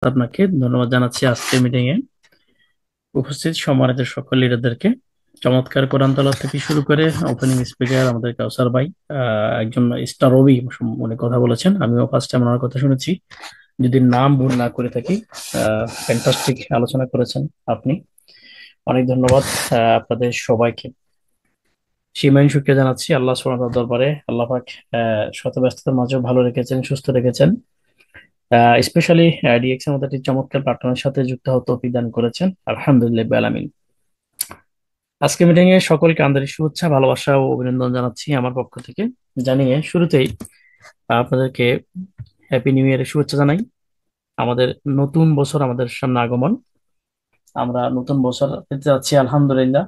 আপনাকে ধন্যবাদ জানাচ্ছি আজকের মিটিং এ উপস্থিত সম্মানিত সকল লিডারদেরকে। চমৎকার কোরআন তেলাওয়াত থেকে শুরু করে ওপেনিং স্পিকার আমাদের কাউসার ভাই, একজন স্টার রবি উনি কথা বলেছেন। আমিও ফার্স্ট টাইম ওনার কথা শুনেছি, যদি নাম ভুল না করে থাকি। ফ্যান্টাস্টিক আলোচনা করেছেন আপনি, অনেক ধন্যবাদ আপনাদের সবাইকে। সীমাহীন শুকরিয়া জানাচ্ছি আল্লাহ সুবহানাহু ওয়া তাআলার দরবারে। আল্লাহ পাক শত ব্যস্ততার মাঝেও ভালো রেখেছেন, সুস্থ রেখেছেন। স্পেশালি ডিএক্স এর মতো একটি চমৎকার প্ল্যাটফর্মের সাথে যুক্ত হতে তৌফিক দান করেছেন, আলহামদুলিল্লাহ রাব্বিল আলামিন। আজকে মিটিং এ সকলকে আন্তরিক শুভেচ্ছা, ভালোবাসা ও অভিনন্দন জানাচ্ছি আমার পক্ষ থেকে। জানিয়ে শুরুতেই আপনাদেরকে হ্যাপি নিউ ইয়ারের শুভেচ্ছা জানাই। আমাদের নতুন বছর আমাদের সামনে আগমন, আমরা নতুন বছর পেতে যাচ্ছি আলহামদুলিল্লাহ।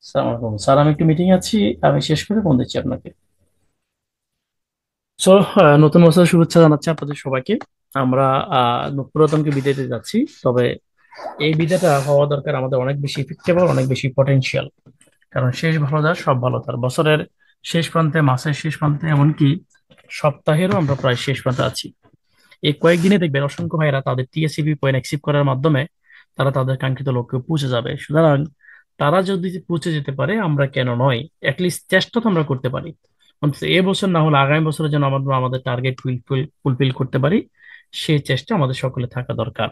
আসসালামু আলাইকুম স্যার, আমি একটু মিটিং আছি, আমি শেষ করে ফোন দিচ্ছি আপনাকে। সো নতুন বছরের শুভেচ্ছা জানাচ্ছি আপনাদের সবাইকে। আমরা পুরাতনকে বিদায় দিতে যাচ্ছি, তবে এই বিধাটা হওয়া দরকার আমাদের অনেক বেশি ইফেক্টেবল, অনেক বেশি পটেনশিয়াল। কারণ শেষ ভালো যার সব ভালো তার, বছরের শেষ প্রান্তে, মাসের শেষ প্রান্তে, এমনকি সপ্তাহেরও আমরা প্রায় শেষ প্রান্তে আছি। এই কয়েকদিনে দেখবেন অসংখ্য ভাইরা তাদের টিএসসিপি পয়েন্ট অ্যাচিভ করার মাধ্যমে তারা তাদের কাঙ্ক্ষিত লক্ষ্যে পৌঁছে যাবে। সুতরাং তারা যদি পৌঁছে যেতে পারে, আমরা কেন নয়? অ্যাটলিস্ট চেষ্টা তো আমরা করতে পারি। অন্তত এবছর না হলে আগামী বছরে যেন আমরা আমাদের টার্গেট ফুলফিল করতে পারি, সেই চেষ্টা আমাদের সকলে থাকা দরকার।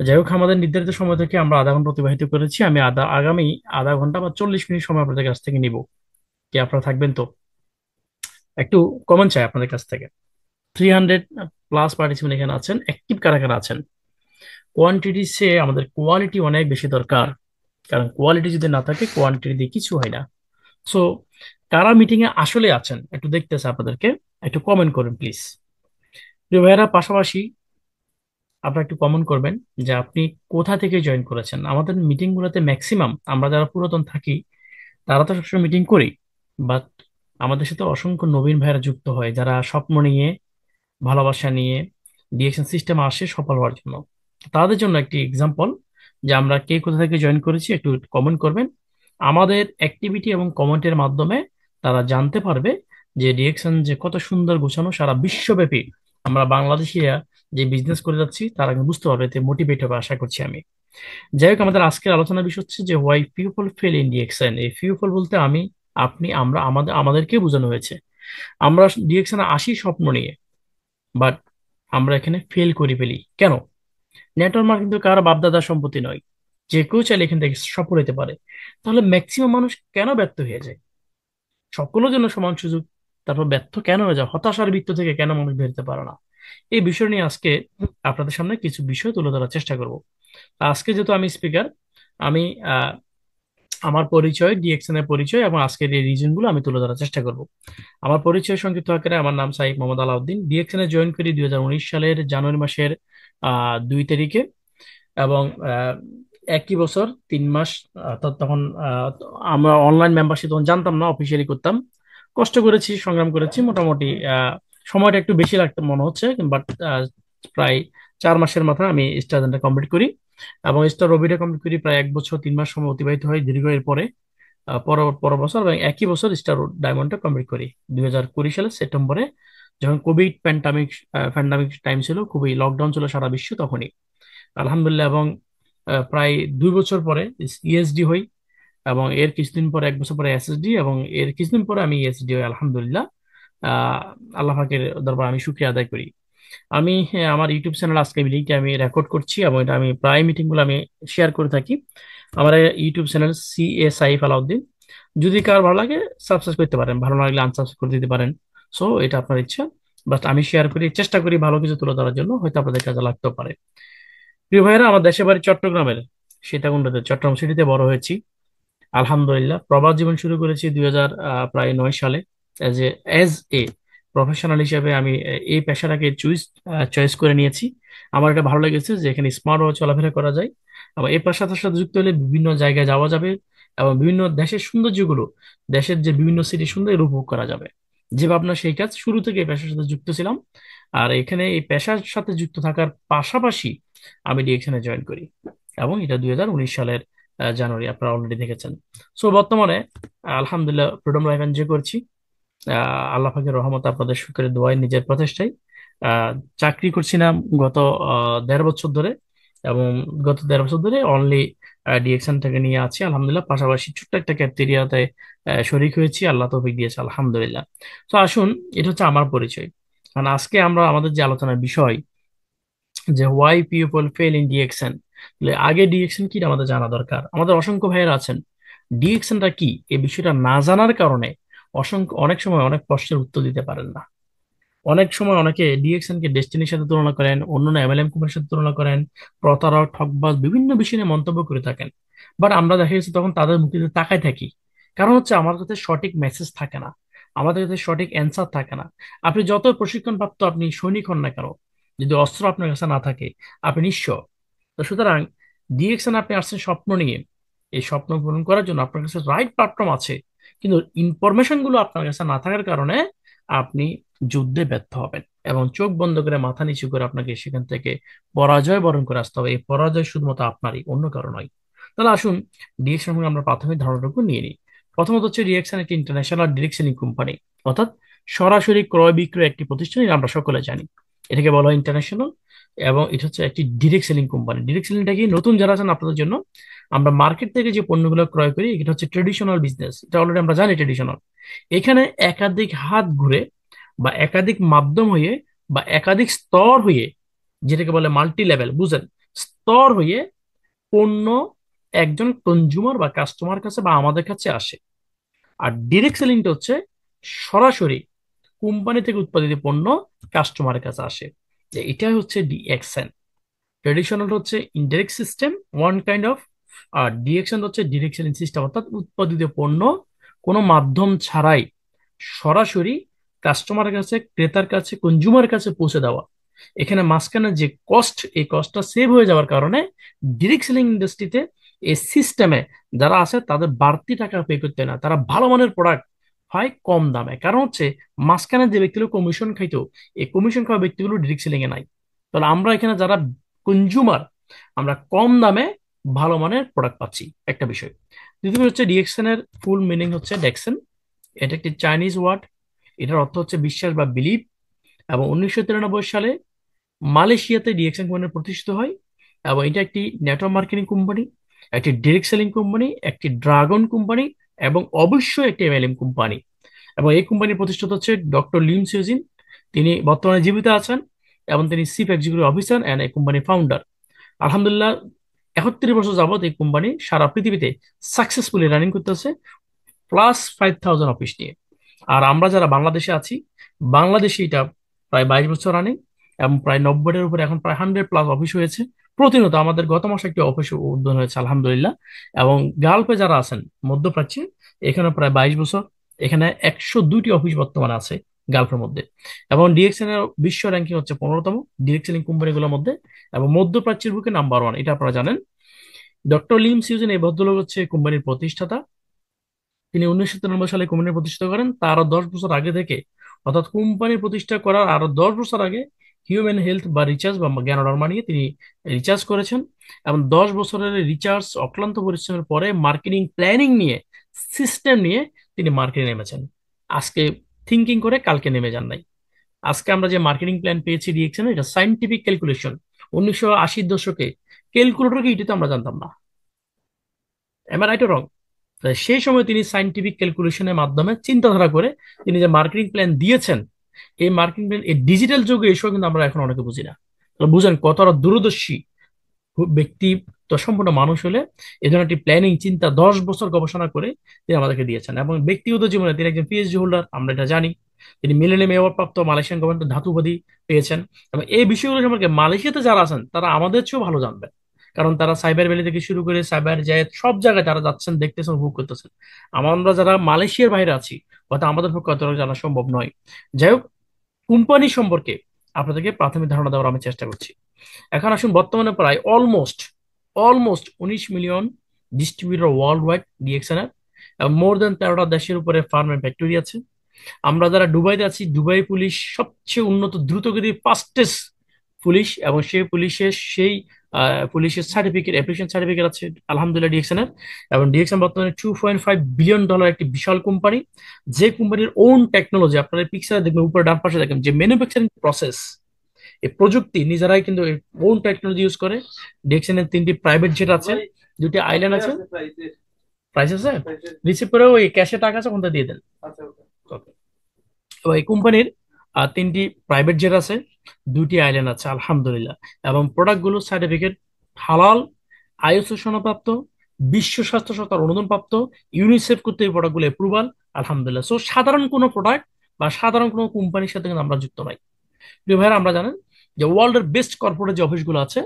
যাই হোক, আমাদের নির্ধারিত সময় থেকে আমরা আধা ঘন্টা অতিবাহিত করেছি। আমি আগামী আধা ঘন্টা বা 40 মিনিট সময় আপনাদের কাছ থেকে নিব। কি আপনারা থাকবেন তো? একটু কমেন্ট চাই আপনাদের কাছ থেকে। 300+ পার্টিসিপেন্ট এখানে আছেন, অ্যাক্টিভ কারা কারা আছেন? কোয়ান্টিটি চেয়ে আমাদের কোয়ালিটি অনেক বেশি দরকার, কারণ কোয়ালিটি যদি না থাকে কোয়ান্টিটি দিয়ে কিছু হয় না। সো কারা মিটিং এ আসলে আছেন একটু দেখতেছে আপনাদেরকে, একটু কমেন্ট করুন প্লিজ। প্রিয় ভাইয়েরা, পাশাপাশি আপনারা একটু কমেন্ট করবেন যে আপনি কোথা থেকে জয়েন করেছেন। আমাদের মিটিং গুলোতে ম্যাক্সিমাম আমরা যারা পুরাতন থাকি তারা তো সবসময় মিটিং করি, বাট আমাদের সাথে অসংখ্য নবীন ভাইয়েরা যুক্ত হয়, যারা স্বপ্ন নিয়ে, ভালোবাসা নিয়ে ডিএকশন সিস্টেম আসে সফল হওয়ার জন্য। তাদের জন্য একটি এক্সাম্পল যে আমরা কে কোথা থেকে জয়েন করেছি একটু কমেন্ট করবেন। আমাদের অ্যাক্টিভিটি এবং কমেন্টের মাধ্যমে তারা জানতে পারবে যে ডিএকশন যে কত সুন্দর গোছানো, সারা বিশ্বব্যাপী আমরা বাংলাদেশিরা যে বিজনেস করে যাচ্ছি তারা কিন্তু বুঝতে পারবে, এতে মোটিভেট হবে আশা করছি আমি। যাই হোক, আমাদের আজকের আলোচনার বিষয় হচ্ছে যে হোয়াই পিপল ফেল ইন ডিএকশন। এই পিপল বলতে আমি, আপনি, আমরা, আমাদেরকে বোঝানো হয়েছে। আমরা ডিএকশনে আসি স্বপ্ন নিয়ে, বাট আমরা এখানে ফেল করে ফেলি কেন? নেটওয়ার্ক মার্কেটিং কিন্তু কারো বাপদাদার সম্পত্তি নয়, যে কেউ চাইলে এখান থেকে সফল হতে পারে। তাহলে ম্যাক্সিমাম মানুষ কেন ব্যর্থ হয়ে যায়? সকলের জন্য সমান সুযোগ, তারপর ব্যর্থ কেন হয়ে যায়? হতাশার বৃত্ত থেকে কেন মানুষ বেরোতে পারে না? এই বিষয় নিয়ে আজকে আপনাদের সামনে কিছু বিষয় তুলে ধরার চেষ্টা করব। আজকে যেহেতু আমি স্পিকার, আমি আমার পরিচয়, ডিএক্সএন এর পরিচয় এবং আজকের এই রিজন গুলো আমি তুলে ধরার চেষ্টা করব। আমার পরিচয় সংক্ষিপ্ত আকারে, আমার নাম সাইফ মোহাম্মদ আলাউদ্দিন। ডিএক্সএন এ জয়েন করি 2019 সালের জানুয়ারি মাসের 2 তারিখে। এবং একই বছর 3 মাস, তখন আমরা অনলাইন মেম্বারশিপ তখন জানতাম না, অফিসিয়ালি করতাম। কষ্ট করেছি, সংগ্রাম করেছি মোটামুটি। সময়টা একটু বেশি লাগতো মনে হচ্ছে, বাট প্রায় 4 মাসের মাথায় আমি স্টার কমপ্লিট করি এবং স্টার রবিটা কমপ্লিট করি। প্রায় 1 বছর 3 মাস সময় অতিবাহিত হয় দীর্ঘ এর পরে। পর পর বছর এবং একই বছর স্টার ডায়মন্ডটা কমপ্লিট করি 2020 সালের সেপ্টেম্বরে, যখন কোভিড প্যান্ডামিক টাইম ছিল, খুবই লকডাউন ছিল সারা বিশ্ব তখনই। আলহামদুলিল্লাহ। এবং প্রায় 2 বছর পরে ইএসডি হই, এবং এর কিছুদিন পরে, 1 বছর পরে এসএসডি, এবং এর কিছুদিন পরে আমি ইএসডি হই আলহামদুলিল্লাহ। আহ আল্লাহ পাকের দরবার আমি শুকরিয়া আদায় করি। আমি আমার ইউটিউব চ্যানেল আজকে মিটিংটা আমি রেকর্ড করছি এবং এটা আমি প্রায় মিটিং গুলো আমি শেয়ার করে থাকি। আমার ইউটিউব চ্যানেল সাইফ আলাউদ্দিন। যদি কার ভালো লাগে সাবস্ক্রাইব করতে পারেন, ভালো না লাগলে আনসাবস্ক্রাইব করে দিতে পারেন। সো এটা আপনার ইচ্ছা, বাট আমি শেয়ার করি, চেষ্টা করি ভালো কিছু তুলে ধরার জন্য, হয়তো আপনাদের কাজে লাগতেও পারে। প্রিয় ভাইয়েরা, আমার দেশের বাড়ি চট্টগ্রামের সীতাকুণ্ডতে, চট্টগ্রাম সিটিতে বড় হয়েছি আলহামদুলিল্লাহ। প্রবাস জীবন শুরু করেছি 2009 সালে। As a as a professional হিসেবে আমি এই পেশাটাকে চয়েস করে নিয়েছি। আমার এটা ভালো লেগেছে যে এখানে স্মার্ট ভাবে চলাফেরা করা যায়, এবং এই পেশার সাথে যুক্ত হলে বিভিন্ন জায়গায় যাওয়া যাবে এবং বিভিন্ন দেশের সৌন্দর্যগুলো, দেশের যে বিভিন্ন সিটি সুন্দর এর উপভোগ করা যাবে। যে ভাবনা সেই কাজ, শুরু থেকে এই পেশার সাথে যুক্ত ছিলাম। আর এখানে এই পেশার সাথে যুক্ত থাকার পাশাপাশি আমি ডিএকশনে জয়েন করি, এবং এটা 2019 সালের জানুয়ারি, আপনারা অলরেডি দেখেছেন। সো বর্তমানে আলহামদুলিল্লাহ ফ্রিডম লাইফ এনজয় করছি। আল্লাহ পাকের রহমত, আপনাদের শুকরের দোয়ায়, নিজের প্রচেষ্টায়। আহ, চাকরি করছিলাম গত 1.5 বছর ধরে, এবং গত 1.5 বছর ধরে অনলি ডিএকশন থেকে নিয়ে আছি আলহামদুলিল্লাহ। পাশাপাশি ছোট্ট একটা ক্যাফেটেরিয়াতে শরিক হয়েছি, আল্লাহ তৌফিক দিয়েছে আলহামদুলিল্লাহ। তো আসুন, এটা হচ্ছে আমার পরিচয়। কারণ আজকে আমরা আমাদের যে আলোচনার বিষয়, যে ওয়াই পিপল ফেল ইন ডিএকশন, আগে ডিএকশন কি আমাদের জানা দরকার। আমাদের অসংখ্য ভাইয়েরা আছেন ডিএকশনটা কি এই বিষয়টা না জানার কারণে অনেক সময় অনেক প্রশ্নের উত্তর দিতে পারেন না। অনেক সময় অনেকে ডিএকশন কে ডেস্টিনির সাথে তুলনা করেন, অন্যান্য এমএলএম কোম্পানির সাথে তুলনা করেন, প্রতারক ঠকবাজ বিভিন্ন বিষয় নিয়ে মন্তব্য করে থাকেন। বাট আমরা দেখা গেছে তখন তাদের মুখে তাকায় থাকি, কারণ হচ্ছে আমার কাছে সঠিক মেসেজ থাকে না, আমাদের কাছে সঠিক অ্যান্সার থাকে না। আপনি যত প্রশিক্ষণ প্রাপ্ত আপনি সৈনিক হন না কেন, যদি অস্ত্র আপনার কাছে না থাকে আপনি নিঃস্ব। তো সুতরাং ডিরেকশন আপনি আসছেন স্বপ্ন নিয়ে, এই স্বপ্ন পূরণ করার জন্য আপনার কাছে রাইট প্ল্যাটফর্ম আছে, কিন্তু ইনফরমেশন গুলো আপনার কাছে না থাকার কারণে আপনি যুদ্ধে ব্যর্থ হবেন, এবং চোখ বন্ধ করে মাথা নিচু করে আপনাকে সেখান থেকে পরাজয় বরণ করে আসতে হবে। এই পরাজয় শুধুমাত্র আপনারই, অন্য কারো নয়। তাহলে আসুন, ডিরেকশন সম্পর্কে আমরা প্রাথমিক ধারণাটুকু নিয়ে নিই। প্রথমত হচ্ছে ডিরেকশন একটি ইন্টারন্যাশনাল ডিরেকশনিং কোম্পানি, অর্থাৎ সরাসরি ক্রয় বিক্রয় একটি প্রতিষ্ঠান, এটা আমরা সকলে জানি। এটাকে বলা হয় ইন্টারন্যাশনাল, এবং এটা হচ্ছে একটি ডিরেক্ট সেলিং কোম্পানি। ডিরেক্ট সেলিংটা কি, নতুন যারা আছেন আপনাদের জন্য, আমরা মার্কেট থেকে যে পণ্যগুলো ক্রয় করি এটা হচ্ছে ট্রেডিশনাল বিজনেস, এটা অলরেডি আমরা জানি ট্রেডিশনাল। এখানে একাধিক হাত ঘুরে, বা একাধিক মাধ্যম হয়ে, বা একাধিক স্তর হয়ে, যেটাকে বলে মাল্টি লেভেল, বুঝেন, স্তর হয়ে পণ্য একজন কনজিউমার বা কাস্টমার কাছে বা আমাদের কাছে আসে। আর ডিরেক্ট সেলিংটা হচ্ছে সরাসরি কোম্পানি থেকে উৎপাদিত পণ্য কাস্টমারের কাছে আসে। যে এটাই হচ্ছে ডিএক্সএন। ট্রেডিশনাল হচ্ছে indirect system one kind of, আর ডিএক্সএন হচ্ছে ডিরেক্ট সেলিং সিস্টেম, অর্থাৎ উৎপাদিত পণ্য কোনো মাধ্যম ছাড়াই সরাসরি কাস্টমারের কাছে, ক্রেতার কাছে, কনজিউমার কাছে পৌঁছে দেওয়া। এখানে মাঝখানে যে কস্ট, এই কস্টটা সেভ হয়ে যাওয়ার কারণে ডিরেক্ট সেলিং ইন্ডাস্ট্রিতে, এই সিস্টেমে যারা আছে তাদের বাড়তি টাকা পে করতে হয় না, তারা ভালো মানের প্রোডাক্ট হয় কম দামে। কারণ হচ্ছে মাঝখানে যে ব্যক্তিগুলো কমিশন খাইতো, এই কমিশন খাওয়া ব্যক্তিগুলো ডিরেক্ট সেলিং এ নাই। তাহলে আমরা এখানে যারা কনজিউমার, আমরা কম দামে ভালো মানের প্রোডাক্ট পাচ্ছি, একটা বিষয়। দ্বিতীয় হচ্ছে ডিএক্সএন এর ফুল মিনিং হচ্ছে ডেক্সেন। এটা একটি চাইনিজ ওয়ার্ড, এটার অর্থ হচ্ছে বিশ্বাস বা বিলিভ। এবং 1993 সালে মালয়েশিয়াতে ডিএক্সএন কোম্পানি প্রতিষ্ঠিত হয়, এবং এটা একটি নেটওয়ার্ক মার্কেটিং কোম্পানি, একটি ডিরেক্ট সেলিং কোম্পানি, একটি ড্রাগন কোম্পানি, এবং অবশ্যই একটি এমএলএম কোম্পানি। এবং এই কোম্পানির প্রতিষ্ঠাতা হচ্ছে ডক্টর লিম সিউজিন। তিনি বর্তমানে জীবিত আছেন, এবং তিনি চিফ এক্সিকিউটিভ অফিসার অ্যান্ড এই কোম্পানির ফাউন্ডার। আলহামদুলিল্লাহ, 31 বছর যাবত এই কোম্পানি সারা পৃথিবীতে সাকসেসফুলি রানিং করতেছে, +5,000 অফিস নিয়ে। আর আমরা যারা বাংলাদেশে আছি, বাংলাদেশে এটা প্রায় 22 বছর রানিং, এবং প্রায় 90-এর উপরে, এখন প্রায় 100+ অফিস হয়েছে। প্রতিনিয়ত আমাদের গত মাসে একটি অফিস উদ্বোধন হয়েছে আলহামদুলিল্লাহ। এবং গালফে যারা আছেন, মধ্যপ্রাচ্যে, এখানে প্রায় 22 বছর, এখানে 102টি অফিস বর্তমানে আছে গালফের মধ্যে। এবং ডিএক্সএন এর বিশ্ব র্যাঙ্কিং হচ্ছে 15তম ডিরেক্ট সেলিং কোম্পানিগুলোর মধ্যে, এবং মধ্যপ্রাচ্যের বুকে নাম্বার 1, এটা আপনারা জানেন। ডক্টর লিম সিউজেন এই ভদ্রলোক হচ্ছে কোম্পানির প্রতিষ্ঠাতা। তিনি 1993 সালে কোম্পানি প্রতিষ্ঠা করেন। তার আরো 10 বছর আগে থেকে, অর্থাৎ কোম্পানি প্রতিষ্ঠা করার আরো 10 বছর আগে, হিউম্যান হেলথ বা রিচার্জ বা জ্ঞান নিয়ে তিনি রিচার্জ করেছেন। এবং 10 বছরের রিচার্জ অক্লান্ত পরিশ্রমের পরে মার্কেটিং প্ল্যানিং নিয়ে, সিস্টেম নিয়ে তিনি মার্কেটে নেমেছেন। আজকে থিঙ্কিং করে কালকে নেমে যান নাই। আজকে আমরা যে মার্কেটিং প্ল্যান পেয়েছি ডিএক্সএন, এটা সাইন্টিফিক ক্যালকুলেশন। 1980-র দশকে ক্যালকুলেটর কি, এটা তো আমরা জানতাম না। Am I right wrong? তাই সেই সময় তিনি সাইন্টিফিক ক্যালকুলেশনের মাধ্যমে চিন্তাধারা করে তিনি যে মার্কেটিং প্ল্যান দিয়েছেন, এই মার্কেটিং প্ল্যান এই ডিজিটাল যুগে এসেও কিন্তু আমরা এখন অনেকে বুঝি না। তাহলে বুঝেন কতটা দূরদর্শী ব্যক্তিত্ব সম্পন্ন মানুষ হলে এই ধরনের একটি প্ল্যানিং চিন্তা 10 বছর গবেষণা করে তিনি আমাদেরকে দিয়েছেন। এবং ব্যক্তিগত জীবনে তিনি একজন পিএইচডি হোল্ডার, আমরা এটা জানি। তিনি মিলেনিয়াম অ্যাওয়ার্ড প্রাপ্ত মালয়েশিয়ান গভর্নমেন্ট ধাতু উপাধি পেয়েছেন। এবং এই বিষয়গুলো সম্পর্কে মালয়েশিয়াতে যারা আছেন তারা আমাদের চেয়েও ভালো জানবেন, কারণ তারা সাইবার ভ্যালি থেকে শুরু করে সাইবার জায়েদ সব জায়গায় তারা যাচ্ছেন, দেখতেছেন, উপভোগ করতেছেন। আমরা যারা মালয়েশিয়ার বাইরে আছি, হয়তো আমাদের পক্ষে অতটা জানা সম্ভব নয়। যাই হোক, কোম্পানি সম্পর্কে আপনাদেরকে প্রাথমিক ধারণা দেওয়ার আমি চেষ্টা করছি। এখন আসুন, বর্তমানে প্রায় almost almost 19 million distributor world wide DXN এর, মোর দেন 13টা দেশের উপরে ফার্ম এন্ড ফ্যাক্টরি আছে। আমরা যারা দুবাইতে আছি, দুবাই পুলিশ সবচেয়ে উন্নত দ্রুতগতির ফাস্টেস্ট পুলিশ, এবং সেই পুলিশের পুলিশের সার্টিফিকেট, অ্যাপ্লিকেশন সার্টিফিকেট আছে আলহামদুলিল্লাহ ডিএক্সএন এর। এবং ডিএক্সএন বর্তমানে $2.5 বিলিয়ন একটি বিশাল কোম্পানি, যে কোম্পানির ওন টেকনোলজি, আপনারা পিকচারে দেখবেন উপরে ডান পাশে দেখেন যে ম্যানুফ্যাকচারিং প্রসেস, এই প্রযুক্তি নিজেরাই কিন্তু ওন টেকনোলজি ইউজ করে। ডিএক্সএন এর 3টি প্রাইভেট জেট আছে, 2টি আইল্যান্ড আছে। প্রাইস আছে, রিসিভ করে ওই ক্যাশে টাকা আছে ওখানটা দিয়ে দেন। Okay. তো এই কোম্পানির 3টি প্রাইভেট জেট আছে, 2টি আইল্যান্ড আছে আলহামদুলিল্লাহ। এবং প্রোডাক্টগুলো সার্টিফিকেট হালাল, আইএসও সনদপ্রাপ্ত, বিশ্ব স্বাস্থ্য সংস্থার অনুমোদনপ্রাপ্ত, ইউনিসেফ কর্তৃক এই প্রোডাক্টগুলো অ্যাপ্রুভাল আলহামদুলিল্লাহ। সো সাধারণ কোনো প্রোডাক্ট বা সাধারণ কোনো কোম্পানির সাথে কিন্তু আমরা যুক্ত নাই। প্রিয় ভাইরা, আমরা জানেন যে ওয়ার্ল্ডের বেস্ট কর্পোরেট যে অফিসগুলো আছে,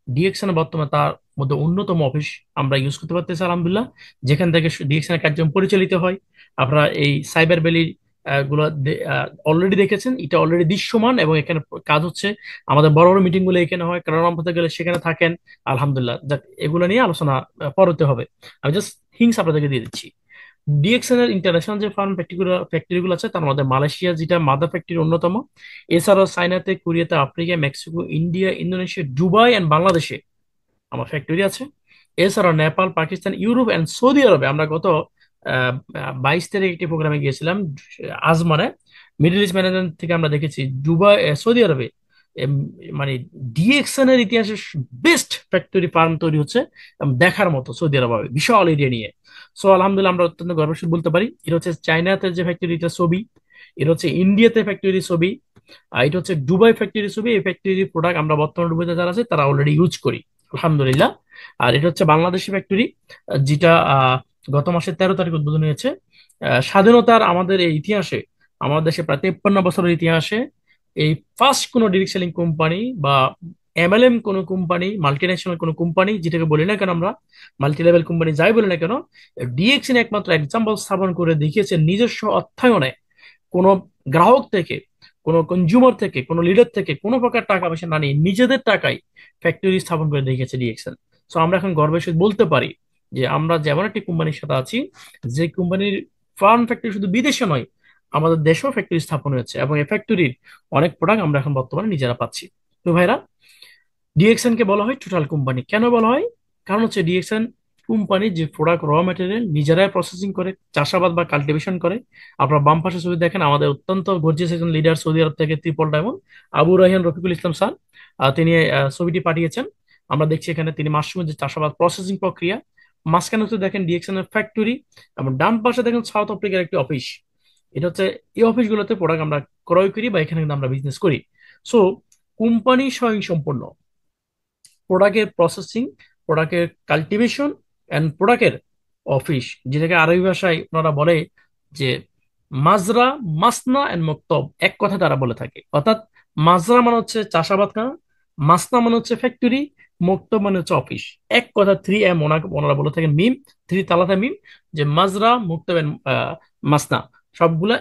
ডিএক্সএন বর্তমানে তার মধ্যে অন্যতম অফিস আমরা ইউজ করতে পারতেছি আলহামদুলিল্লাহ। যেখান থেকে ডিএক্সএন এর কার্যক্রম পরিচালিত হয়। আপনারা এই সাইবার ভ্যালি গুলো অলরেডি দেখেছেন, এটা অলরেডি দৃশ্যমান এবং এখানে কাজ হচ্ছে। আমাদের বড় বড় মিটিং গুলো এখানে হয়, কারণ আমরা গেলে সেখানে থাকেন আলহামদুলিল্লাহ। যাক, এগুলো নিয়ে আলোচনা পরতে হবে। আমি জাস্ট হিংস আপনাদেরকে দিয়ে দিচ্ছি। ডিএক্সএন এর ইন্টারন্যাশনাল যে ফার্ম ফ্যাক্টরি গুলো আছে, তার মধ্যে মালয়েশিয়া যেটা মাদার ফ্যাক্টরি অন্যতম। এছাড়াও চায়নাতে, কোরিয়াতে, Africa, Mexico, India, Indonesia, Dubai and বাংলাদেশে আমার ফ্যাক্টরি আছে। এছাড়াও Nepal, Pakistan, Europe and Saudi আরবে আমরা গত 22 তারিখ একটি প্রোগ্রামে গিয়েছিলাম আজমানে। মিডল ইস্ট ম্যানেজমেন্ট থেকে আমরা দেখেছি দুবাই, সৌদি আরবে এম, মানে ডিএক্সএন এর ইতিহাসে বেস্ট ফ্যাক্টরি ফার্ম তৈরি হচ্ছে দেখার মতো সৌদি আরব হবে, বিশাল এরিয়া নিয়ে। সো আলহামদুলিল্লাহ, আমরা অত্যন্ত গর্বের সাথে বলতে পারি এটা হচ্ছে চায়নাতে যে ফ্যাক্টরিটা ছবি, এটা হচ্ছে ইন্ডিয়াতে ফ্যাক্টরি ছবি, আর এটা হচ্ছে দুবাই ফ্যাক্টরি ছবি। এই ফ্যাক্টরির প্রোডাক্ট আমরা বর্তমানে দুবাইতে যারা আছে তারা অলরেডি ইউজ করি আলহামদুলিল্লাহ। আর এটা হচ্ছে বাংলাদেশি ফ্যাক্টরি, যেটা গত মাসের 13 তারিখ উদ্বোধন হয়েছে। স্বাধীনতার আমাদের এই ইতিহাসে, আমাদের দেশে প্রায় 53 বছরের ইতিহাসে এই ফার্স্ট কোনো ডিরেক্ট সেলিং কোম্পানি বা এমএলএম কোনো কোম্পানি, মাল্টি ন্যাশনাল কোনো কোম্পানি যেটাকে বলি না কেন আমরা, মাল্টি লেভেল কোম্পানি যাই বলি না কেন, ডিএক্সএন একমাত্র এক্সাম্পল স্থাপন করে দেখিয়েছে নিজস্ব অর্থায়নে কোনো গ্রাহক থেকে, কোনো কনজিউমার থেকে, কোনো লিডার থেকে কোনো প্রকার টাকা পয়সা না নিয়ে নিজেদের টাকায় ফ্যাক্টরি স্থাপন করে দেখিয়েছে ডিএক্সএল। সো আমরা এখন গর্বের সহিত বলতে পারি যে আমরা যেমন একটি কোম্পানির সাথে আছি, যে কোম্পানির ফার্ম ফ্যাক্টরি শুধু বিদেশে নয়, আমাদের দেশেও ফ্যাক্টরি স্থাপন হয়েছে এবং এই ফ্যাক্টরির অনেক প্রোডাক্ট আমরা এখন বর্তমানে নিজেরা পাচ্ছি। তো ভাইরা, ডিএক্সএন কে বলা হয় টোটাল কোম্পানি। কেন বলা হয়? কারণ হচ্ছে ডিএক্সএন কোম্পানি যে প্রোডাক্ট র ম্যাটেরিয়াল নিজেরাই প্রসেসিং করে, চাষাবাদ বা কাল্টিভেশন করে। আপনার বাম পাশে ছবি দেখেন, আমাদের অত্যন্ত গর্জিয়াস একজন লিডার সৌদি আরব থেকে, triple diamond Abu Raihan Rafiqul Islam sir, তিনি ছবিটি পাঠিয়েছেন। আমরা দেখছি এখানে তিনি মাশরুমের যে চাষাবাদ প্রসেসিং প্রক্রিয়া। মাঝখানে হচ্ছে দেখেন ডিএক্সএন এর ফ্যাক্টরি, এবং ডান পাশে দেখেন সাউথ আফ্রিকার একটি অফিস। এটা হচ্ছে এই অফিসগুলোতে প্রোডাক্ট আমরা ক্রয় করি বা এখানে কিন্তু আমরা বিজনেস করি। সো কোম্পানি স্বয়ংসম্পূর্ণ। প্রোডাক্টের প্রসেসিং, প্রোডাক্টের কাল্টিভেশন অ্যান্ড প্রোডাক্টের অফিস, যেটাকে আরবি ভাষায় ওনারা বলে যে মাজরা, মাসনা অ্যান্ড মক্তব, এক কথা তারা বলে থাকে। অর্থাৎ মাজরা মানে হচ্ছে চাষাবাদ খানা, মাসনা মানে হচ্ছে ফ্যাক্টরি, মক্তব মানে হচ্ছে অফিস। এক কথা 3M ওনারা বলে থাকেন, মিম, 3 তালাতে মিম, যে মাজরা, মক্তব and, মাসনা সবগুলা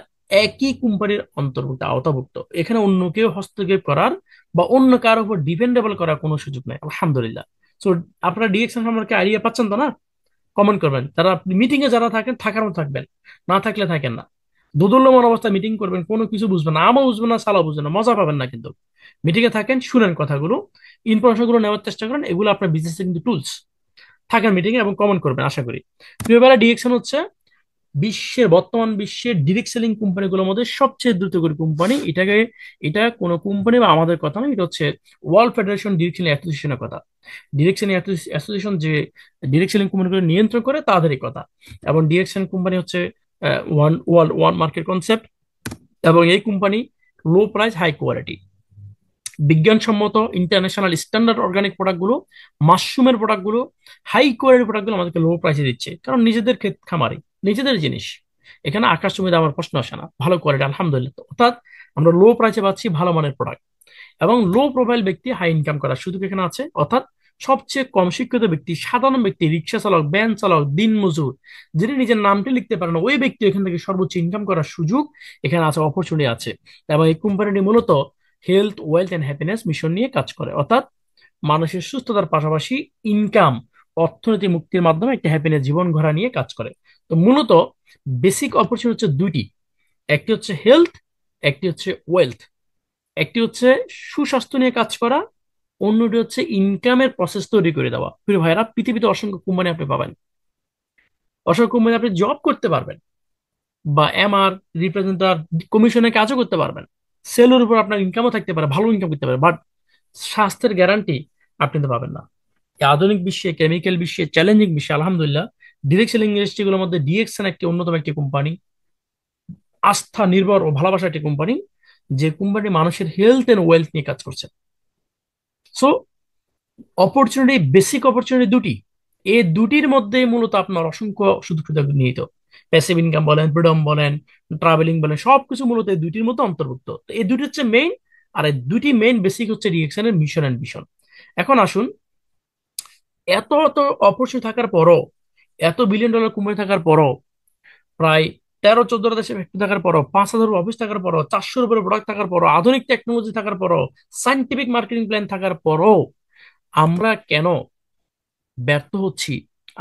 একই কোম্পানির অন্তর্ভুক্ত, আওতাভুক্ত। এখানে অন্য কেউ হস্তক্ষেপ করার বা অন্য কারোর উপর ডিপেন্ডেবল করার কোনো সুযোগ নাই আলহামদুলিল্লাহ। সো আপনারা ডিরেকশন সম্পর্কে আইডিয়া পাচ্ছেন তো না? কমেন্ট করবেন। যারা মিটিং এ যারা থাকেন, থাকার মতো থাকবেন, না থাকলে থাকেন না। দোদুল্যমান অবস্থায় মিটিং করবেন, কোনো কিছু বুঝবেন না, আমও বুঝবেন না, সালা বুঝবেন না, মজা পাবেন না কিন্তু। মিটিং এ থাকেন, শুনেন কথাগুলো, ইনফরমেশন গুলো নেওয়ার চেষ্টা করেন, এগুলো আপনার বিজনেসে কিন্তু টুলস। থাকেন মিটিং এ এবং কমেন্ট করবেন আশা করি। প্রিয় বেলা, ডিরেকশন হচ্ছে বর্তমান বিশ্বের ডিরেক্ট সেলিং কোম্পানিগুলোর মধ্যে সবচেয়ে দ্রুতগতির কোম্পানি। এটা কোনো কোম্পানি বা আমাদের কথা নয়, এটা হচ্ছে ওয়ার্ল্ড ফেডারেশন ডিরেক্ট সেলিং অ্যাসোসিয়েশনের কথা। ডিরেক্ট সেলিং অ্যাসোসিয়েশন যে ডিরেক্ট সেলিং কোম্পানিগুলো নিয়ন্ত্রণ করে তাদেরই কথা। এবং ডিরেক্ট সেলিং কোম্পানি হচ্ছে one world one market concept. এবং এই company low price high quality, বিজ্ঞানসম্মত ইন্টারন্যাশনাল স্ট্যান্ডার্ড অর্গানিক প্রোডাক্টগুলো, মাশরুমের প্রোডাক্টগুলো, হাই কোয়ালিটি প্রোডাক্টগুলো আমাদেরকে লো প্রাইসে দিচ্ছে, কারণ নিজেদের ক্ষেত খামারি, নিজেদের জিনিস। এখানে আকাশ জমি আমার প্রশ্ন আসে না, ভালো কোয়ালিটি আলহামদুলিল্লাহ। অর্থাৎ আমরা লো প্রাইসে পাচ্ছি ভালো মানের প্রোডাক্ট। এবং লো প্রোফাইল ব্যক্তি হাই ইনকাম করার সুযোগ এখানে আছে। অর্থাৎ সবচেয়ে কম শিক্ষিত ব্যক্তি, সাধারণ ব্যক্তি, রিক্সা চালক, ভ্যান চালক, দিন মজুর, যিনি নিজের নামটি লিখতে পারেন না, ওই ব্যক্তি এখান থেকে সর্বোচ্চ ইনকাম করার সুযোগ এখানে আছে, অপরচুনিটি আছে। এবং এই কোম্পানিটি মূলত health, wealth and happiness mission নিয়ে কাজ করে। অর্থাৎ মানুষের সুস্থতার পাশাপাশি ইনকাম, অর্থনীতি মুক্তির মাধ্যমে একটা হ্যাপিনেস জীবন গড়া নিয়ে কাজ করে। তো মূলত বেসিক অপরচুনিটি হচ্ছে দুইটি, একটি হচ্ছে হেলথ, একটি হচ্ছে ওয়েলথ। একটি হচ্ছে সুস্বাস্থ্য নিয়ে কাজ করা, অন্যটি হচ্ছে ইনকামের প্রসেস তৈরি করে দেওয়া। প্রিয় ভাইরা, পৃথিবীতে অসংখ্য কোম্পানি আপনি পাবেন, অসংখ্য কোম্পানি আপনি জব করতে পারবেন, বা এমআর রিপ্রেজেন্টেটিভ কমিশনে কাজও করতে পারবেন। সেলের উপর আপনার ইনকামও থাকতে পারে, ভালো ইনকাম করতে পারে, বাট স্বাস্থ্যের গ্যারান্টি আপনি তো পাবেন না। এই আধুনিক বিশ্বে, কেমিক্যাল বিশ্বে, চ্যালেঞ্জিং বিশ্বে আলহামদুলিল্লাহ ডিরেক্ট সেলিং ইন্ডাস্ট্রিগুলোর মধ্যে ডিএক্সএন একটি অন্যতম একটি কোম্পানি, আস্থা নির্ভর ও ভালোবাসা একটি কোম্পানি, যে কোম্পানি মানুষের হেলথ এন্ড ওয়েলথ নিয়ে কাজ করছে। সো অপরচুনিটি, বেসিক অপরচুনিটি দুটি, এই দুটির মধ্যে মূলত আপনার অসংখ্য সুযোগ সুবিধা নিহিত। প্যাসিভ ইনকাম বলেন, ফ্রিডম বলেন, ট্রাভেলিং বলেন, সবকিছু মূলত এই দুটির মধ্যে অন্তর্ভুক্ত। তো এই দুটি হচ্ছে মেইন, আর এই দুটি মেইন বেসিক হচ্ছে রিয়েকশনের মিশন এন্ড ভিশন। এখন আসুন, এত এত অপরচুনিটি থাকার পরও, এত বিলিয়ন ডলার কোম্পানি থাকার পরও, প্রায় 13-14টা দেশে ফ্যাক্টরি থাকার পরও, 5,000 অফিস থাকার পরও, 400-র উপরে প্রোডাক্ট থাকার পরও, আধুনিক টেকনোলজি থাকার পরও, সাইন্টিফিক মার্কেটিং প্ল্যান থাকার পরও আমরা কেন ব্যর্থ হচ্ছি,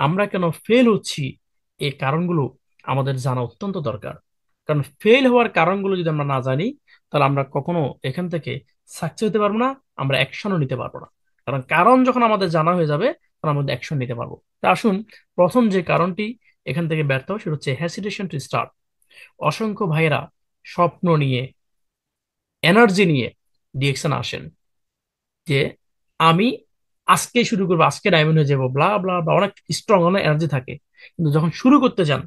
আমরা কেন ফেল হচ্ছি, এই কারণগুলো আমাদের জানা অত্যন্ত দরকার। কারণ ফেল হওয়ার কারণগুলো যদি আমরা না জানি, তাহলে আমরা কখনো এখান থেকে সাকসেস হতে পারবো না, আমরা অ্যাকশনও নিতে পারবো না। কারণ কারণ যখন আমাদের জানা হয়ে যাবে, তখন আমাদের অ্যাকশন নিতে পারবো। তা আসুন, প্রথম যে কারণটি এখান থেকে ব্যর্থ হয় সেটা হচ্ছে হ্যাসিটেশন টু স্টার্ট। অসংখ্য ভাইয়েরা স্বপ্ন নিয়ে, এনার্জি নিয়ে ডিএকশন আসেন যে আমি আজকে শুরু করবো, আজকে ডায়মন্ড হয়ে যাবো, ব্লা ব্লা বা, অনেক স্ট্রং, অনেক এনার্জি থাকে। কিন্তু যখন শুরু করতে যান,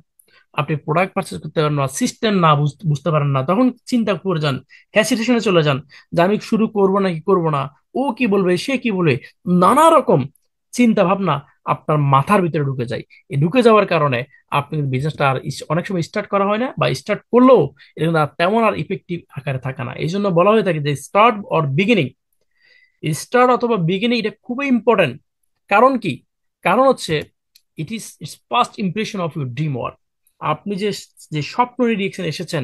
আপনি প্রোডাক্ট পারচেস করতে পারেন না, সিস্টেম না বুঝতে পারেন না, তখন চিন্তা করে যান, হ্যাসিটেশনে চলে যান যে আমি শুরু করবো নাকি করবো না, ও কি বলবে, সে কি বলে, নানা রকম চিন্তা ভাবনা আপনার মাথার ভিতরে ঢুকে যায়। এই ঢুকে যাওয়ার কারণে আপনি বিজনেসটা আর অনেক সময় স্টার্ট করা হয় না, বা স্টার্ট করলেও এটা কিন্তু আর তেমন আর ইফেক্টিভ আকারে থাকে না। এই জন্য বলা হয়ে থাকে যে স্টার্ট অর বিগিনিং, স্টার্ট অথবা বিগিনিং এটা খুবই ইম্পর্টেন্ট। কারণ কি? কারণ হচ্ছে it is its first impression of your dream work. আপনি যে যে স্বপ্ন নিয়ে ডিরেকশন এসেছেন,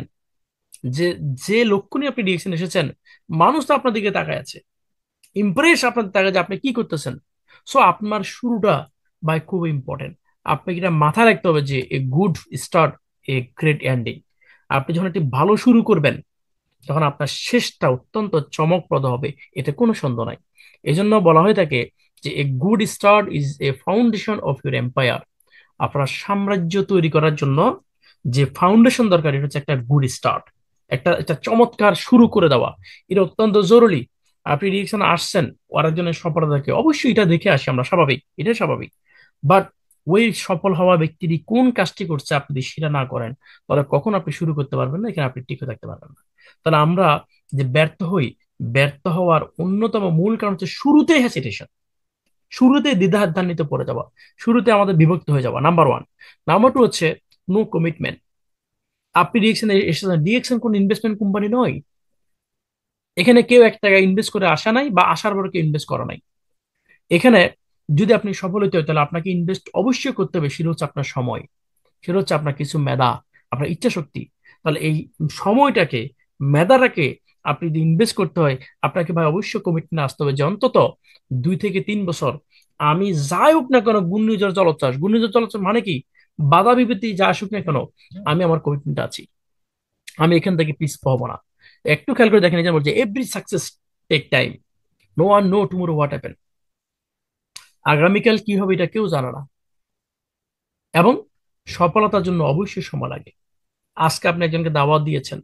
যে যে লক্ষ্য নিয়ে আপনি ডিরেকশন এসেছেন, মানুষ তো আপনার দিকে তাকায় আছে, ইমপ্রেস আপনার তাকায় যে আপনি কি করতেছেন। সো আপনার শুরুটা ভাই খুব ইম্পর্টেন্ট। আপনাকে এটা মাথায় রাখতে হবে যে a good start, a great ending. আপনি যখন একটি ভালো শুরু করবেন, তখন আপনার শেষটা অত্যন্ত চমকপ্রদ হবে, এতে কোনো সন্দেহ নাই। এই জন্য বলা হয়ে থাকে যে a good start is a foundation of your empire. আপনার সাম্রাজ্য তৈরি করার জন্য যে ফাউন্ডেশন দরকার, এটা হচ্ছে একটা গুড স্টার্ট, একটা একটা চমৎকার শুরু করে দেওয়া। এটা অত্যন্ত জরুরি। আপনি রিয়েকশন আসছেন আরেকজনের সফলতাকে, অবশ্যই এটা দেখে আসি আমরা, স্বাভাবিক, এটা স্বাভাবিক। বাট ওই সফল হওয়া ব্যক্তিটি কোন কাজটি করছে আপনি যদি সেটা না করেন, তাহলে কখন আপনি শুরু করতে পারবেন না, এখানে আপনি টিকে থাকতে পারবেন না। তাহলে আমরা যে ব্যর্থ হই, ব্যর্থ হওয়ার অন্যতম মূল কারণ হচ্ছে শুরুতেই হ্যাসিটেশন, শুরুতে দ্বিধাদ্বন্দ্বিতে পড়ে যাওয়া, শুরুতে আমাদের বিভক্ত হয়ে যাওয়া, নাম্বার ওয়ান। নাম্বার টু হচ্ছে নো কমিটমেন্ট। আপনি ডিএকশনে এসেছেন, ডিএকশন কোন ইনভেস্টমেন্ট কোম্পানি নয়। এখানে কেউ 1 টাকা ইনভেস্ট করে আসা নাই, বা আসার পর কেউ ইনভেস্ট করা নাই। এখানে যদি আপনি সফল হতে হয়, তাহলে আপনাকে ইনভেস্ট অবশ্যই করতে হবে। সেটা হচ্ছে আপনার সময়, সেটা হচ্ছে আপনার কিছু মেধা, আপনার ইচ্ছা শক্তি। তাহলে এই সময়টাকে, মেধাটাকে আপনি যদি ইনভেস্ট করতে হয়, আপনাকে ভাই অবশ্যই কমিটমেন্ট আসতে হবে যে অন্তত 2 থেকে 3 বছর আমি যাই হোক না কেন, ঘূর্ণিঝড় জলোচ্ছ্বাস, ঘূর্ণিঝড় জলোচ্ছ্বাস মানে কি, বাধা বিপত্তি যা আসুক না কেন, আমি আমার কমিটমেন্ট আছি, আমি এখান থেকে পিছ পাবো না। একটু খেয়াল করে দেখেন, এই যে বলছে every success take time, no one know tomorrow what happen. আগামীকাল কি হবে এটা কেউ জানে না, এবং সফলতার জন্য অবশ্যই সময় লাগে। আজকে আপনি একজনকে দাওয়াত দিয়েছেন,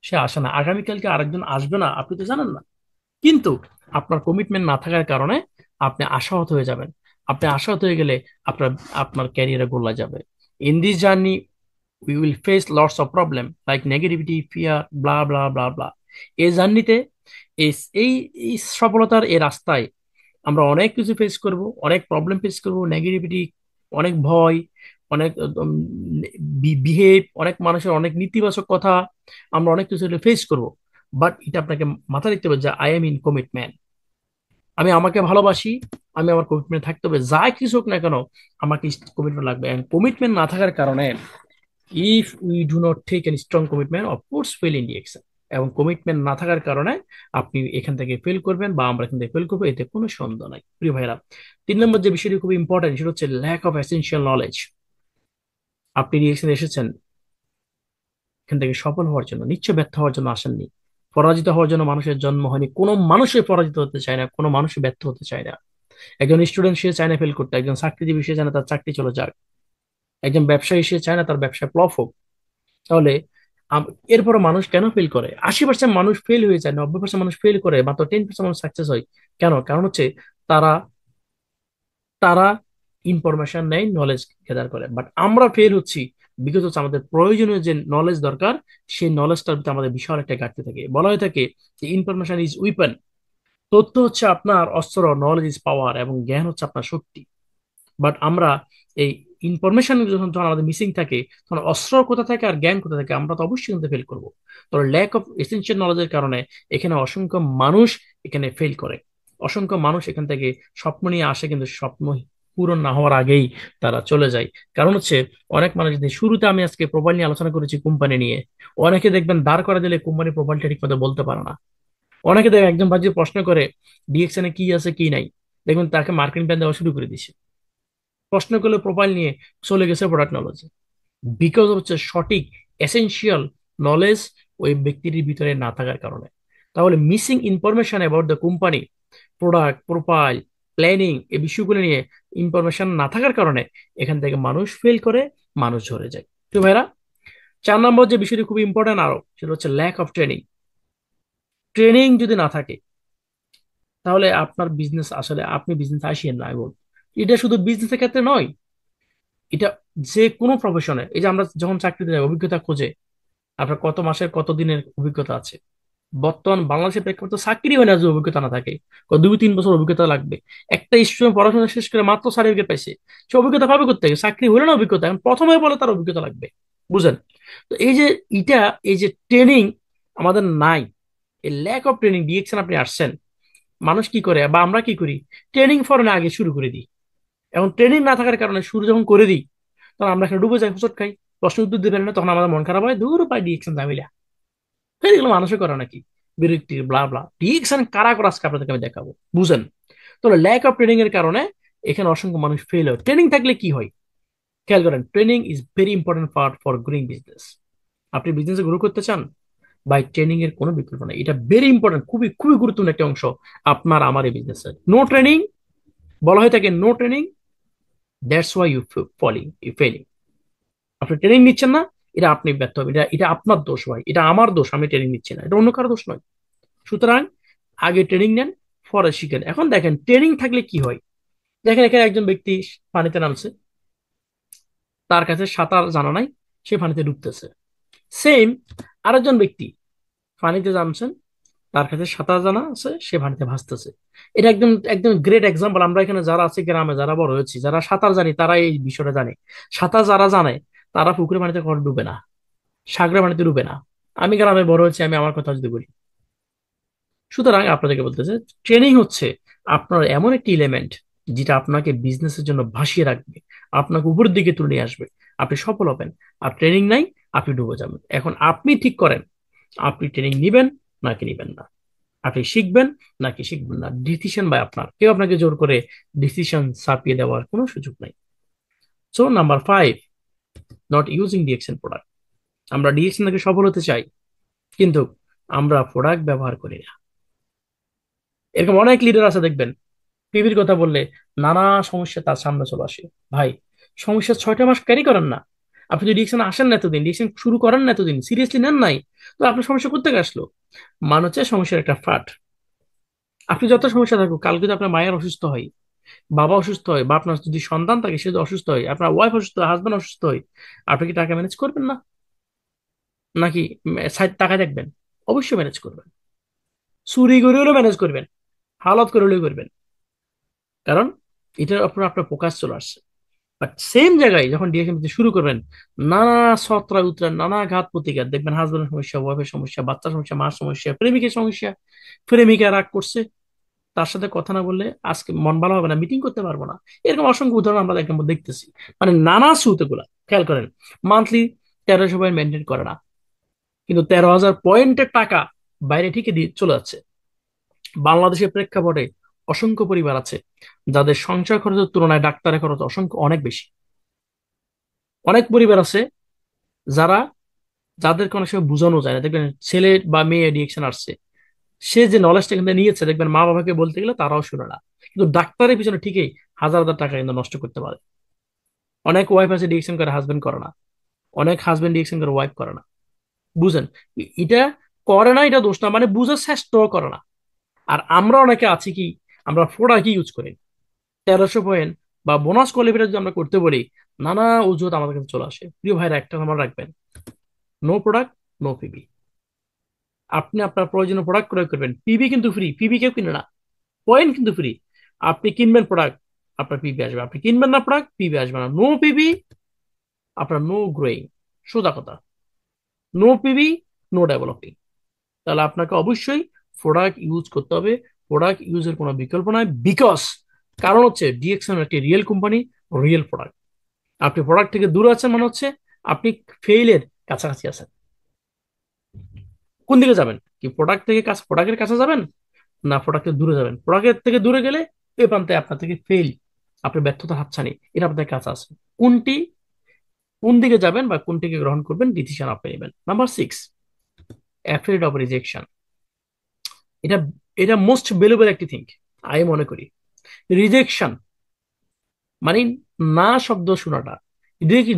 সে আসে না, আগামীকালকে আরেকজন আসবে না, আপনি তো জানেন না। কিন্তু আপনার কমিটমেন্ট না থাকার কারণে আপনি আশাহত হয়ে যাবেন। আপনি আশাহত হয়ে গেলে আপনার আপনার ক্যারিয়ারে গোল্লা যাবে। In this journey we will face lots of problem like negativity, fear, blah blah blah blah. এই জার্নিতে, এই এই এই সফলতার এই রাস্তায় আমরা অনেক কিছু ফেস করব, অনেক প্রবলেম ফেস করব, নেগেটিভিটি, অনেক ভয়, অনেক বিহেভ, অনেক মানুষের অনেক নেতিবাচক কথা, আমরা অনেক কিছু ফেস করব। বাট এটা আপনাকে মাথায় রাখতে হবে যে আই এম ইন কমিটমেন্ট, আমি আমাকে ভালোবাসি, আমি আমার কমিটমেন্ট থাকতে হবে, যা কিছু হোক না কেন আমাকে কমিটমেন্ট লাগবে। কমিটমেন্ট না থাকার কারণে, if we do not take an strong commitment, of course fail in direction. এবং কমিটমেন্ট না থাকার কারণে আপনি এখান থেকে ফেল করবেন, বা আমরা এখান থেকে ফেল করবো, এতে কোনো সন্দেহ নাই প্রিয় ভাইরা। 3 নম্বর যে বিষয়টি খুব ইম্পর্টেন্ট, সেটা হচ্ছে ল্যাক অফ এসেনশিয়াল নলেজ। আপনি ডিরেকশন এসেছেন এখান থেকে সফল হওয়ার জন্য, নিশ্চয় ব্যর্থ হওয়ার জন্য আসেননি। পরাজিত হওয়ার জন্য মানুষের জন্ম হয়নি, কোনো মানুষই পরাজিত হতে চায় না, কোনো মানুষই ব্যর্থ হতে চায় না। একজন স্টুডেন্ট সে চায় না ফেল করতে, একজন চাকরিজীবী সে চায় না তার চাকরি চলে যাক, একজন ব্যবসায়ী সে চায় না তার ব্যবসা ফ্লপ হোক। তাহলে এরপরও মানুষ কেন ফেল করে? 80% মানুষ ফেল হয়ে যায়, 90% মানুষ ফেল করে, মাত্র 10% মানুষ সাকসেস হয়। কেন? কারণ হচ্ছে তারা তারা ইনফরমেশন নেয়, নলেজ গেদার করে। বাট আমরা ফেল হচ্ছি বিকজ হচ্ছে আমাদের প্রয়োজনীয় যে নলেজ দরকার, সেই নলেজটার ভিতরে আমাদের বিশাল একটা ঘাটতি থাকে। বলা হয়ে থাকে যে ইনফরমেশন ইজ উইপন। তথ্য হচ্ছে আপনার অস্ত্র, নলেজ ইজ পাওয়ার, এবং জ্ঞান হচ্ছে আপনার শক্তি। বাট আমরা এই ইনফরমেশন যখন যখন আমাদের মিসিং থাকে, তখন অস্ত্র কোথা থাকে আর জ্ঞান কোথা থাকে? আমরা তো অবশ্যই কিন্তু ফেল করবো। তো ল্যাক অফ এসেনশিয়াল নলেজের কারণে এখানে অসংখ্য মানুষ এখানে ফেল করে। অসংখ্য মানুষ এখান থেকে স্বপ্ন নিয়ে আসে, কিন্তু স্বপ্ন পূরণ না হওয়ার আগেই তারা চলে যায়। কারণ হচ্ছে অনেক মানুষ, যদি শুরুতে আমি আজকে প্রোফাইল নিয়ে আলোচনা করেছি কোম্পানি নিয়ে, অনেকে দেখবেন দাঁড় করে দিলে কোম্পানি প্রোফাইলটা ঠিক মতো বলতে পারে না। অনেকে দেখবেন একজন ভাই যদি প্রশ্ন করে ডিএকশন এ কি আছে কি নাই, দেখবেন তাকে মার্কেটিং প্ল্যান দেওয়া শুরু করে দিছে। প্রশ্ন করলে প্রোফাইল নিয়ে চলে গেছে প্রোডাক্ট নলেজ। বিকজ হচ্ছে সঠিক এসেনশিয়াল নলেজ ওই ব্যক্তির ভিতরে না থাকার কারণে। তাহলে missing information about the company, product, profile, planning, এই বিষয়গুলো নিয়ে ইনফরমেশন না থাকার কারণে এখান থেকে মানুষ ফেল করে, মানুষ ঝরে যায়। তো ভাইরা, 4 নম্বর যে বিষয়টি খুব ইম্পর্টেন্ট আরো, সেটা হচ্ছে ল্যাক অফ ট্রেনিং। ট্রেনিং যদি না থাকে, তাহলে আপনার বিজনেস, আসলে আপনি বিজনেস আসিয়েন না, আমি বলবো। এটা শুধু বিজনেসের ক্ষেত্রে নয়, এটা যে কোনো প্রফেশনে। এই যে আমরা যখন চাকরিতে যাই, অভিজ্ঞতা খোঁজে, আপনার কত মাসের কত দিনের অভিজ্ঞতা আছে? বর্তমান বাংলাদেশের প্রেক্ষাপটে চাকরি হয় না যদি অভিজ্ঞতা না থাকে। 2-3 বছর অভিজ্ঞতা লাগবে। একটা স্টুডেন্ট পড়াশোনা শেষ করে মাত্র সার্টিফিকেট পাইছে, সে অভিজ্ঞতা পাবে কোথা থেকে? চাকরি হলে না অভিজ্ঞতা, এখন প্রথমে বলে তার অভিজ্ঞতা লাগবে। বুঝেন? তো এই যে এটা, এই যে ট্রেনিং আমাদের নাই, এই ল্যাক অফ ট্রেনিং, ডিএকশন আপনি আসছেন, মানুষ কি করে বা আমরা কি করি? ট্রেনিং ফরনে আগে শুরু করে দিই। এখন ট্রেনিং না থাকার কারণে শুরু যখন করে দিই, তখন আমরা এখানে ডুবে যাই, হোঁচট খাই, প্রশ্ন উত্তর দিবেন না, তখন আমাদের মন খারাপ হয়, দূর পাই ডিএকশন ঝামেলা। এগুলো মানুষে করে নাকি? বিরক্তি, ব্লা ব্লা। ডিএকশন কারা করে আজকে আপনাদেরকে আমি দেখাবো, বুঝেন? তো ল্যাক অফ ট্রেনিং এর কারণে এখানে অসংখ্য মানুষ ফেল হয়। ট্রেনিং থাকলে কি হয়? খেয়াল করেন, training is very important part for growing business. আপনি বিজনেসে গ্রো করতে চান, বাই ট্রেনিং এর কোনো বিকল্প নেই। এটা ভেরি ইম্পর্টেন্ট, খুবই খুবই গুরুত্বপূর্ণ একটা অংশ আপনার আমার এই বিজনেসের। নো ট্রেনিং, বলা হয়ে থাকে no training, that's why you falling, you failing. আপনি ট্রেনিং নিচ্ছেন না, এটা আপনি ব্যর্থ হবেন। এটা এটা আপনার দোষ ভাই, এটা আমার দোষ, আমি ট্রেনিং নিচ্ছি না, এটা অন্য কারো দোষ নয়। সুতরাং আগে ট্রেনিং নেন, পরে শিখেন। এখন দেখেন ট্রেনিং থাকলে কি হয়। দেখেন এখানে একজন ব্যক্তি পানিতে নামছে, তার কাছে সাঁতার জানা নাই, সে পানিতে ডুবতেছে। সেম আরেকজন ব্যক্তি পানিতে নামছেন, তার কাছে সাঁতার জানা আছে, সে পানিতে ভাসতেছে। এটা একদম একদম গ্রেট এক্সাম্পল। আমরা এখানে যারা আছি গ্রামে, যারা বড় হয়েছি, যারা সাঁতার জানি, তারা এই বিষয়টা জানে। সাঁতার যারা জানে, তারা পুকুরে পানিতে কখনো ডুবে না, সাগরে পানিতে ডুবে না। আমি গ্রামে বড় হয়েছি, আমি আমার কথা যদি বলি। সুতরাং আপনাদেরকে বলতেছে, ট্রেনিং হচ্ছে আপনার এমন একটি এলিমেন্ট যেটা আপনাকে বিজনেসের জন্য ভাসিয়ে রাখবে, আপনাকে উপরের দিকে তুলে নিয়ে আসবে, আপনি সফল হবেন। আর ট্রেনিং নাই, আপনি ডুবে যাবেন। এখন আপনি ঠিক করেন, আপনি ট্রেনিং নিবেন নাকি নিবেন না, আপনি শিখবেন নাকি শিখবেন না। ডিসিশন বাই আপনার, কেউ আপনাকে জোর করে ডিসিশন চাপিয়ে দেওয়ার কোনো সুযোগ নাই। So number 5, not using ডিএকশন product. আমরা ডিএকশন থেকে সফল হতে চাই, কিন্তু আমরা প্রোডাক্ট ব্যবহার করি না। এরকম অনেক লিডার আছে দেখবেন, টিভির কথা বললে নানা সমস্যা তার সামনে চলে আসে। ভাই, সমস্যা 6টা মাস ক্যারি করেন না। আপনি যদি ডিসিশন আসেন না এতদিন, ডিসিশন শুরু করেন না এতদিন, সিরিয়াসলি নেন নাই, তো আপনার সমস্যা করতে আসলো। মানে হচ্ছে সমস্যার একটা ফাট। আপনি যত সমস্যা থাকুক, কাল যদি আপনার মায়ের অসুস্থ হয়, বাবা অসুস্থ হয়, বা আপনার যদি সন্তান থাকে সে যদি অসুস্থ হয়, আপনার ওয়াইফ অসুস্থ হয়, হাজবেন্ড অসুস্থ হয়, আপনি কি টাকা ম্যানেজ করবেন না? নাকি সাইড টাকা দেখবেন? অবশ্যই ম্যানেজ করবেন। চুরি করে হলেও ম্যানেজ করবেন, হালত করে হলেও করবেন। কারণ এটার আপনার আপনার ফোকাস চলে আসছে। বাট সেম জায়গায় যখন ডিরেকশন দিতে শুরু করবেন, নানা ছত্রা উতরা, নানা ঘাত প্রতিঘাত দেখবেন, হাজবেন্ডের সমস্যা, ওয়াইফের সমস্যা, বাচ্চার সমস্যা, মার সমস্যা, প্রেমিকের সমস্যা, প্রেমিকা রাগ করছে, তার সাথে কথা না বললে আজকে মন ভালো হবে না, মিটিং করতে পারবো না। এরকম অসংখ্য উদাহরণ আমরা একদম দেখতেছি। মানে নানা সুত গুলা, খেয়াল করেন, মান্থলি 1300 পয়েন্ট মেনটেন করে না, কিন্তু 13,000 পয়েন্টের টাকা বাইরে ঠিকই দিয়ে চলে যাচ্ছে। বাংলাদেশের প্রেক্ষাপটে অসংখ্য পরিবার আছে যাদের সংসার খরচের তুলনায় ডাক্তারের খরচ অসংখ্য অনেক বেশি। অনেক পরিবার আছে যারা, যাদেরকে অনেক সময় বোঝানো যায় না। দেখবেন ছেলে বা মেয়ে ডিএকশন আসছে, সে যে নলেজটা কিন্তু নিয়েছে, দেখবেন মা বাবাকে বলতে গেলে তারাও শুনে না, কিন্তু ডাক্তারের পিছনে ঠিকই হাজার হাজার টাকা কিন্তু নষ্ট করতে পারে। অনেক ওয়াইফ আছে ডিএকশন করে, হাজবেন্ড করে না। অনেক হাজবেন্ড ডিএকশন করে, ওয়াইফ করে না। বুঝেন? এটা করে না, এটা দোষ না, মানে বুঝার চেষ্টাও করে না। আর আমরা অনেকে আছি কি, আমরা প্রোডাক্ট ইউজ করি 1300 পয়েন্ট বা বোনাস কোয়ালিফায়ার যদি আমরা করতে বলি, নানা অজুহাত আমাদের কাছে চলে আসে। প্রিয় ভাইরা, একটা নাম্বার রাখবেন, নো প্রোডাক্ট নো পিবি। আপনি আপনার প্রয়োজনীয় প্রোডাক্ট ক্রয় করবেন, পিবি কিন্তু ফ্রি, পিবি কেউ কিনে না, পয়েন্ট কিন্তু ফ্রি। আপনি কিনবেন প্রোডাক্ট, আপনার পিবি আসবে, আপনি কিনবেন না প্রোডাক্ট, পিবি আসবে না। নো পিবি, আপনার নো গ্রোয়িং, সোজা কথা। No PB, no developing. তাহলে আপনাকে অবশ্যই প্রোডাক্ট ইউজ করতে হবে, প্রোডাক্ট ইউজের কোনো বিকল্প নাই। বিকজ কারণ হচ্ছে ডিএক্সএন একটি রিয়েল কোম্পানি, রিয়েল প্রোডাক্ট। আপনি প্রোডাক্ট থেকে দূরে আছেন মানে হচ্ছে আপনি ফেইলের কাছাকাছি আছেন। কোন দিকে যাবেন, কি প্রোডাক্ট থেকে কাছে, প্রোডাক্টের কাছে যাবেন, না প্রোডাক্টের দূরে যাবেন? প্রোডাক্টের থেকে দূরে গেলে এই প্রান্তে আপনার থেকে ফেল, আপনার ব্যর্থতার হাতছানি, এটা আপনাদের কাছে আছে। কোনটি, কোন দিকে যাবেন বা কোনটিকে গ্রহণ করবেন, ডিসিশন আপনি নেবেন। Number 6, afraid of rejection. এটা এটা মোস্ট ভ্যালুয়েবল একটি থিং আমি মনে করি। রিজেকশন মানে না শব্দ শোনাটা।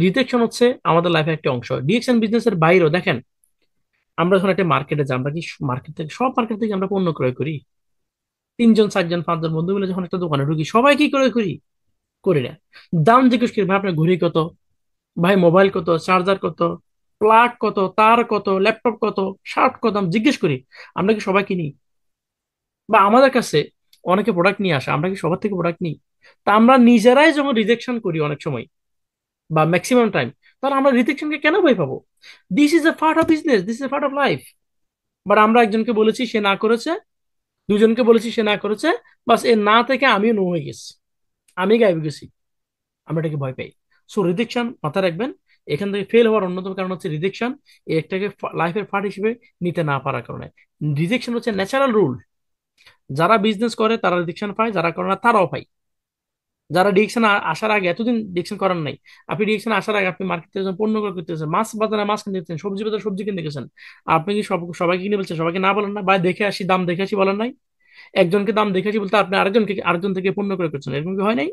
রিজেকশন হচ্ছে আমাদের লাইফের একটা অংশ। ডিএকশন বিজনেসের বাইরেও দেখেন, আমরা যখন একটা মার্কেটে যাই, আমরা কি মার্কেট থেকে, সব মার্কেট থেকে আমরা পণ্য ক্রয় করি? 3 জন 4 জন 5 জন বন্ধু মিলে যখন একটা দোকানে ঢুকি, সবাই কি ক্রয় করি? করি না। দাম জিজ্ঞেস করি, ভাই আপনার ঘড়ি কত, ভাই মোবাইল কত, চার্জার কত, প্লাগ কত, তার কত, ল্যাপটপ কত, শার্ট কত, দাম জিজ্ঞেস করি। আমরা কি সবাই কিনি? বা আমাদের কাছে অনেকে প্রোডাক্ট নিয়ে আসে, আমরা কি সবার থেকে প্রোডাক্ট নিই? তা আমরা নিজেরাই যখন রিজেকশন করি অনেক সময় বা ম্যাক্সিমাম টাইম, তাহলে আমরা রিজেকশনকে কেন ভয় পাবো? This is a part of business, this is a part of life. But আমরা একজনকে বলেছি, সে না করেছে, দুজনকে বলেছি, সে না করেছে, বাস এর না থেকে আমিও নো হয়ে গেছি, আমি গাইবে গেছি। আমরা এটাকে ভয় পাই। সো রিজেকশন মাথায় রাখবেন। এখান থেকে ফেল হওয়ার অন্যতম কারণ হচ্ছে রিজেকশন, একটাকে লাইফের পার্ট হিসেবে নিতে না পারার কারণে। রিজেকশন হচ্ছে ন্যাচারাল রুল। যারা বিজনেস করে তারা রিজেকশন পায়, যারা করে না তারাও পায়। যারা ডিরেকশন আসার আগে, এতদিন ডিরেকশন করার নাই, আপনি ডিরেকশন আসার আগে আপনি মার্কেট থেকে যখন পণ্য ক্রয় করতে গেছেন, মাছ বাজারে মাছ কিনতে গেছেন, সবজি বাজারে সবজি কিনতে গেছেন, আপনি কি সবাইকে কিনে বলছেন? সবাইকে না বলেন না, ভাই দেখে আসি, দাম দেখে আসি বলেন নাই? একজনকে দাম দেখে আসি বলতে আপনি আরেকজন থেকে পণ্য ক্রয় করছেন, এরকম কি হয় নাই?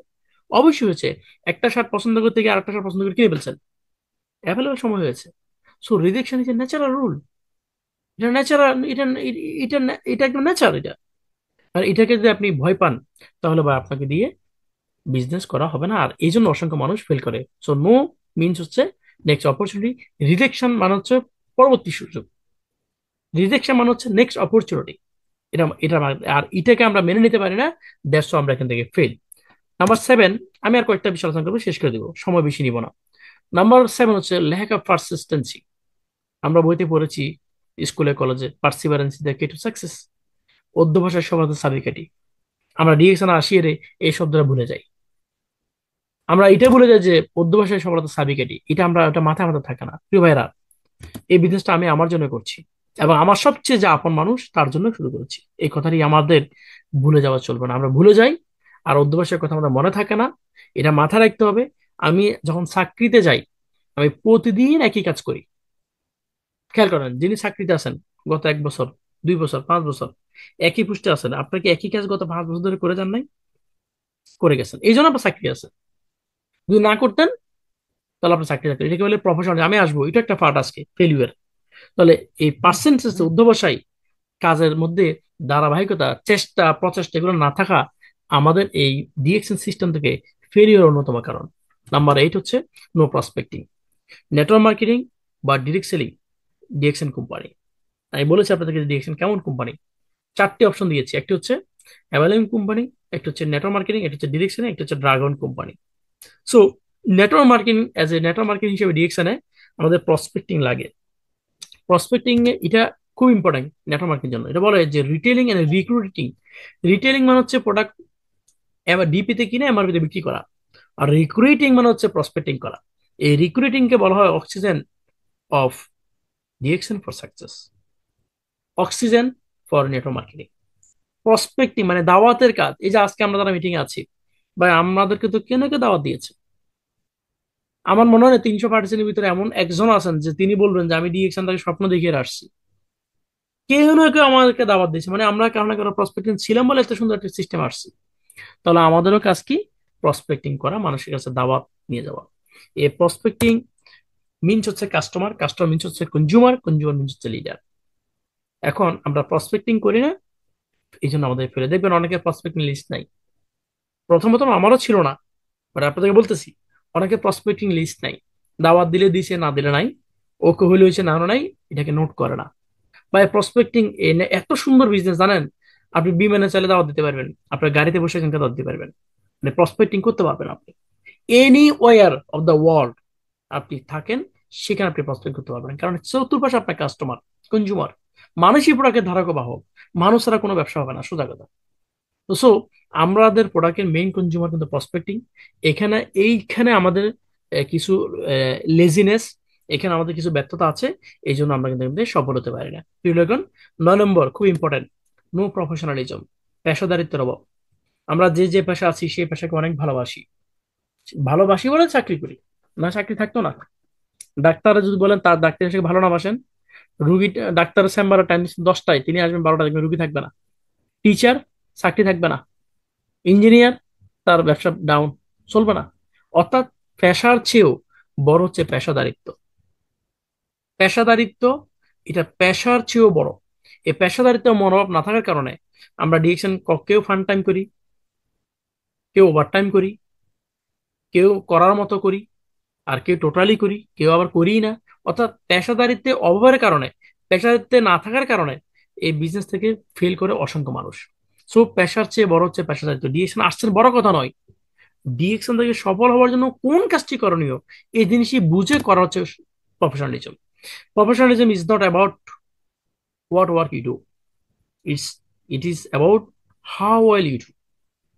অবশ্যই হয়েছে। একটা শার্ট পছন্দ করতে গিয়ে আরেকটা শার্ট পছন্দ করে কিনে ফেলছেন, অ্যাভেলেবল সময় হয়েছে। So rejection is a natural rule. এটা ন্যাচারাল, এটা এটা একদম ন্যাচারাল এটা। আর এটাকে যদি আপনি ভয় পান, তাহলে ভাই আপনাকে দিয়ে বিজনেস করা হবে না। আর এই জন্য অসংখ্য মানুষ ফেল করে। সো নো মিনস হচ্ছে নেক্সট অপরচুনিটি, রিজেকশন মানে হচ্ছে পরবর্তী সুযোগ, রিজেকশন মানে হচ্ছে নেক্সট অপরচুনিটি। এটা আর এটাকে আমরা মেনে নিতে পারি না, দ্যাটস আমরা এখান থেকে ফেল। নাম্বার 7, আমি আর কয়েকটা বিষয় আলোচনা করবো, শেষ করে দিব, সময় বেশি নিব না। নাম্বার 7 হচ্ছে ল্যাক অফ পারসিস্টেন্সি। আমরা বইতে পড়েছি, স্কুলে কলেজে, পার্সিভারেন্স দ্য কি টু সাকসেস, অধ্যবসায় সফলতার চাবিকাঠি। আমরা ডিরেকশন আসিয়ে এই শব্দটা ভুলে যাই। আমরা এটা বলে যাই যে অধ্যবসায় সফলতা চাবিকাঠি, এটা আমরা, ওটা মাথায় আমাদের থাকে না। প্রিয় ভাইরা, এই বিজনেসটা আমি আমার জন্য করছি এবং আমার সবচেয়ে যে আপন মানুষ তার জন্য শুরু করেছি, এই কথাটি আমাদের ভুলে যাওয়া চলবে না। আমরা ভুলে যাই আর অধ্যবসায়ের কথা আমাদের মনে থাকে না, এটা মাথায় রাখতে হবে। আমি যখন চাকরিতে যাই, আমি প্রতিদিন একই কাজ করি। খেয়াল করেন, যিনি চাকরিতে আছেন গত 1 বছর, 2 বছর, 5 বছর একই পোস্টে আছেন, আপনার কি একই কাজ গত 5 বছর ধরে করে যান নাই? করে গেছেন, এই জন্য আপনার চাকরি আছে। যদি না করতেন, তাহলে আপনার চাকরি থাকবে। এটাকে বলে প্রফেশনাল, আমি আসবো, এটা একটা পার্ট আজকে ফেলিওর। তাহলে এই পার্সেন্টেজ, অধ্যবসায়, কাজের মধ্যে ধারাবাহিকতা, চেষ্টা প্রচেষ্টা, এগুলো না থাকা আমাদের এই ডিএকশন সিস্টেম থেকে ফেলিওর অন্যতম কারণ। নাম্বার 8 হচ্ছে নো প্রসপেক্টিং, নেটওয়ার্ক মার্কেটিং বা ডিরেক্ট সেলিং, ডিএকশন কোম্পানি। আমি বলেছি আপনাদেরকে ডিরেকশন কেমন কোম্পানি, 4টি অপশন দিয়েছি। একটি হচ্ছে অ্যাভালিং কোম্পানি, একটা হচ্ছে নেটওয়ার্ক মার্কেটিং, একটা হচ্ছে ডিরেকশন, একটা হচ্ছে dragon company. So network marketing, as a network marketing হিসেবে ডিরেকশনে আমাদের প্রসপেক্টিং লাগে। প্রসপেক্টিং এটা খুব ইম্পর্টেন্ট নেটওয়ার্ক মার্কেটিং জন্য। এটা বলে যে রিটেলিং এন্ড রিক্রুটিং। রিটেলিং মানে হচ্ছে প্রোডাক্ট এবার ডিপিতে কিনে এমআরপিতে বিক্রি করা, আর রিক্রুটিং মানে হচ্ছে প্রসপেক্টিং করা। এই রিক্রুটিং কে বলা হয় oxygen of direction for success, oxygen for network marketing. Prospecting মানে দাওয়াতের কাজ। এই যে আজকে আমরা যারা মিটিং এ আছি, ভাই আমাদেরকে তো কেন কে দাওয়াত দিয়েছে? আমার মনে হয় না 300 পার্টিসিপেন্টের ভিতরে এমন একজন আছেন যে তিনি বলবেন যে আমি ডিরেকশন থেকে স্বপ্ন দেখিয়ে আসছি। কেউ না কেউ আমাদেরকে দাওয়াত দিয়েছে, মানে আমরা কারো না কারো প্রসপেক্টিং ছিলাম বলে এত সুন্দর একটা সিস্টেম আসছে। তাহলে আমাদেরও কাজ কি? প্রসপেক্টিং করা, মানুষের কাছে দাওয়াত নিয়ে যাওয়া। এই প্রসপেক্টিং মিনস হচ্ছে কাস্টমার, কাস্টমার মিনস হচ্ছে কনজিউমার, কনজিউমার মিনস হচ্ছে লিডার। এখন আমরা প্রসপেক্টিং করি না, এই জন্য আমাদের ফেলে দেখবেন অনেকের প্রসপেক্টিং লিস্ট নাই। প্রথমত আমারও ছিল না, বাট আপনাদেরকে বলতেছি অনেকের প্রসপেক্টিং লিস্ট নাই। দাওয়াত দিলে দিছে, না দিলে নাই, ওকে হইলে হয়েছে, না হলে নাই, এটাকে নোট করে না। বা প্রসপেক্টিং এত সুন্দর বিজনেস জানেন, আপনি বিমানে চাইলে দাওয়াত দিতে পারবেন, আপনার গাড়িতে বসে এখানকার দাওয়াত দিতে পারবেন, মানে প্রসপেক্টিং করতে পারবেন আপনি any where of the world আপনি থাকেন, সেখানে আপনি প্রসপেক্ট করতে পারবেন, কারণ চতুর্পাশে আপনার কাস্টমার, কনজিউমার, মানুষই প্রোডাক্টের ধারক ও বাহক। মানুষ ছাড়া কোনো ব্যবসা হবে না, সোজা কথা। তো সো আমাদের প্রোডাক্টের মেইন কনজিউমার কিন্তু প্রসপেক্টিং। এখানে এইখানে আমাদের কিছু লেজিনেস, এখানে আমাদের কিছু ব্যর্থতা আছে, এই জন্য আমরা কিন্তু এমনিতে সফল হতে পারি না। প্রিয়গণ, 9 নম্বর খুব ইম্পর্টেন্ট, নো প্রফেশনালিজম, পেশাদারিত্বের অভাব। আমরা যে যে পেশা আছি সেই পেশাকে অনেক ভালোবাসি, ভালোবাসি বলে চাকরি করি, না চাকরি থাকতো না। ডাক্তার যদি বলেন তার ডাক্তার হিসেবে ভালো না বাসেন, রুগী, ডাক্তারের চেম্বারের টাইম 10টায়, তিনি আসবেন 12টা, দেখবেন রুগী থাকবে না। টিচার, চাকরি থাকবে না। ইঞ্জিনিয়ার, তার ব্যবসা ডাউন, চলবে না। অর্থাৎ পেশার চেয়েও বড় হচ্ছে পেশাদারিত্ব। পেশাদারিত্ব, এটা পেশার চেয়েও বড়। এই পেশাদারিত্ব মনোভাব না থাকার কারণে আমরা ডিরেকশন, কেউ ফান টাইম করি, কেউ ওভার টাইম করি, কেউ করার মতো করি, আর কেউ টোটালি করি, কেউ আবার করিই না। অর্থাৎ পেশাদারিত্বে অভাবের কারণে, পেশাদারিত্বে না থাকার কারণে এই বিজনেস থেকে ফেল করে অসংখ্য মানুষ। সো পেশার চেয়ে বড় হচ্ছে পেশাদারিত্ব। ডিরেকশন আসছেন বড় কথা নয়, ডিএকশন থেকে সফল হওয়ার জন্য কোন কাজটি করণীয় এই জিনিসই বুঝে করা হচ্ছে professionalism. Professionalism is not about what work you do, it's it is about how well you do.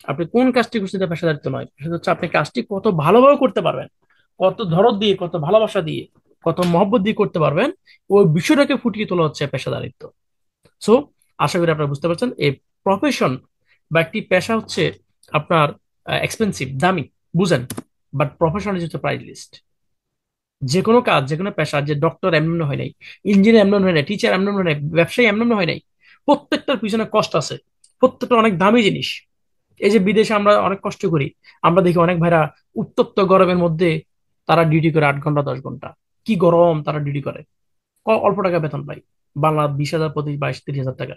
আপনি কোন কাজটি করছেন এটা পেশাদারিত্ব নয়, সেটা হচ্ছে আপনি কাজটি কত ভালোভাবে করতে পারবেন, কত ধরত দিয়ে, কত ভালোবাসা দিয়ে, কত মহব্বত দিয়ে করতে পারবেন, ওই বিষয়টাকে ফুটিয়ে তোলা হচ্ছে পেশাদারিত্ব। সো আশা করি আপনারা বুঝতে পারছেন, এই প্রফেশন বা একটি পেশা হচ্ছে আপনার এক্সপেন্সিভ, দামি, বুঝেন, বাট প্রফেশন ইজ হচ্ছে প্রাইস লিস্ট। যে কোনো কাজ, যে কোনো পেশা, যে ডক্টর এমন হয় নাই, ইঞ্জিনিয়ার এমন হয় নাই, টিচার এমন হয় নাই, ব্যবসায়ী এমন হয় নাই, প্রত্যেকটার পিছনে কষ্ট আছে, প্রত্যেকটা অনেক দামি জিনিস। এই যে বিদেশে আমরা অনেক কষ্ট করি, আমরা দেখি অনেক ভাইরা উত্তপ্ত গরমের মধ্যে তারা ডিউটি করে 8 ঘন্টা 10 ঘন্টা, কি গরম, তারা ডিউটি করে, অল্প টাকা বেতন পায়, বাংলা 20,000, প্রতি 22-23 হাজার টাকা।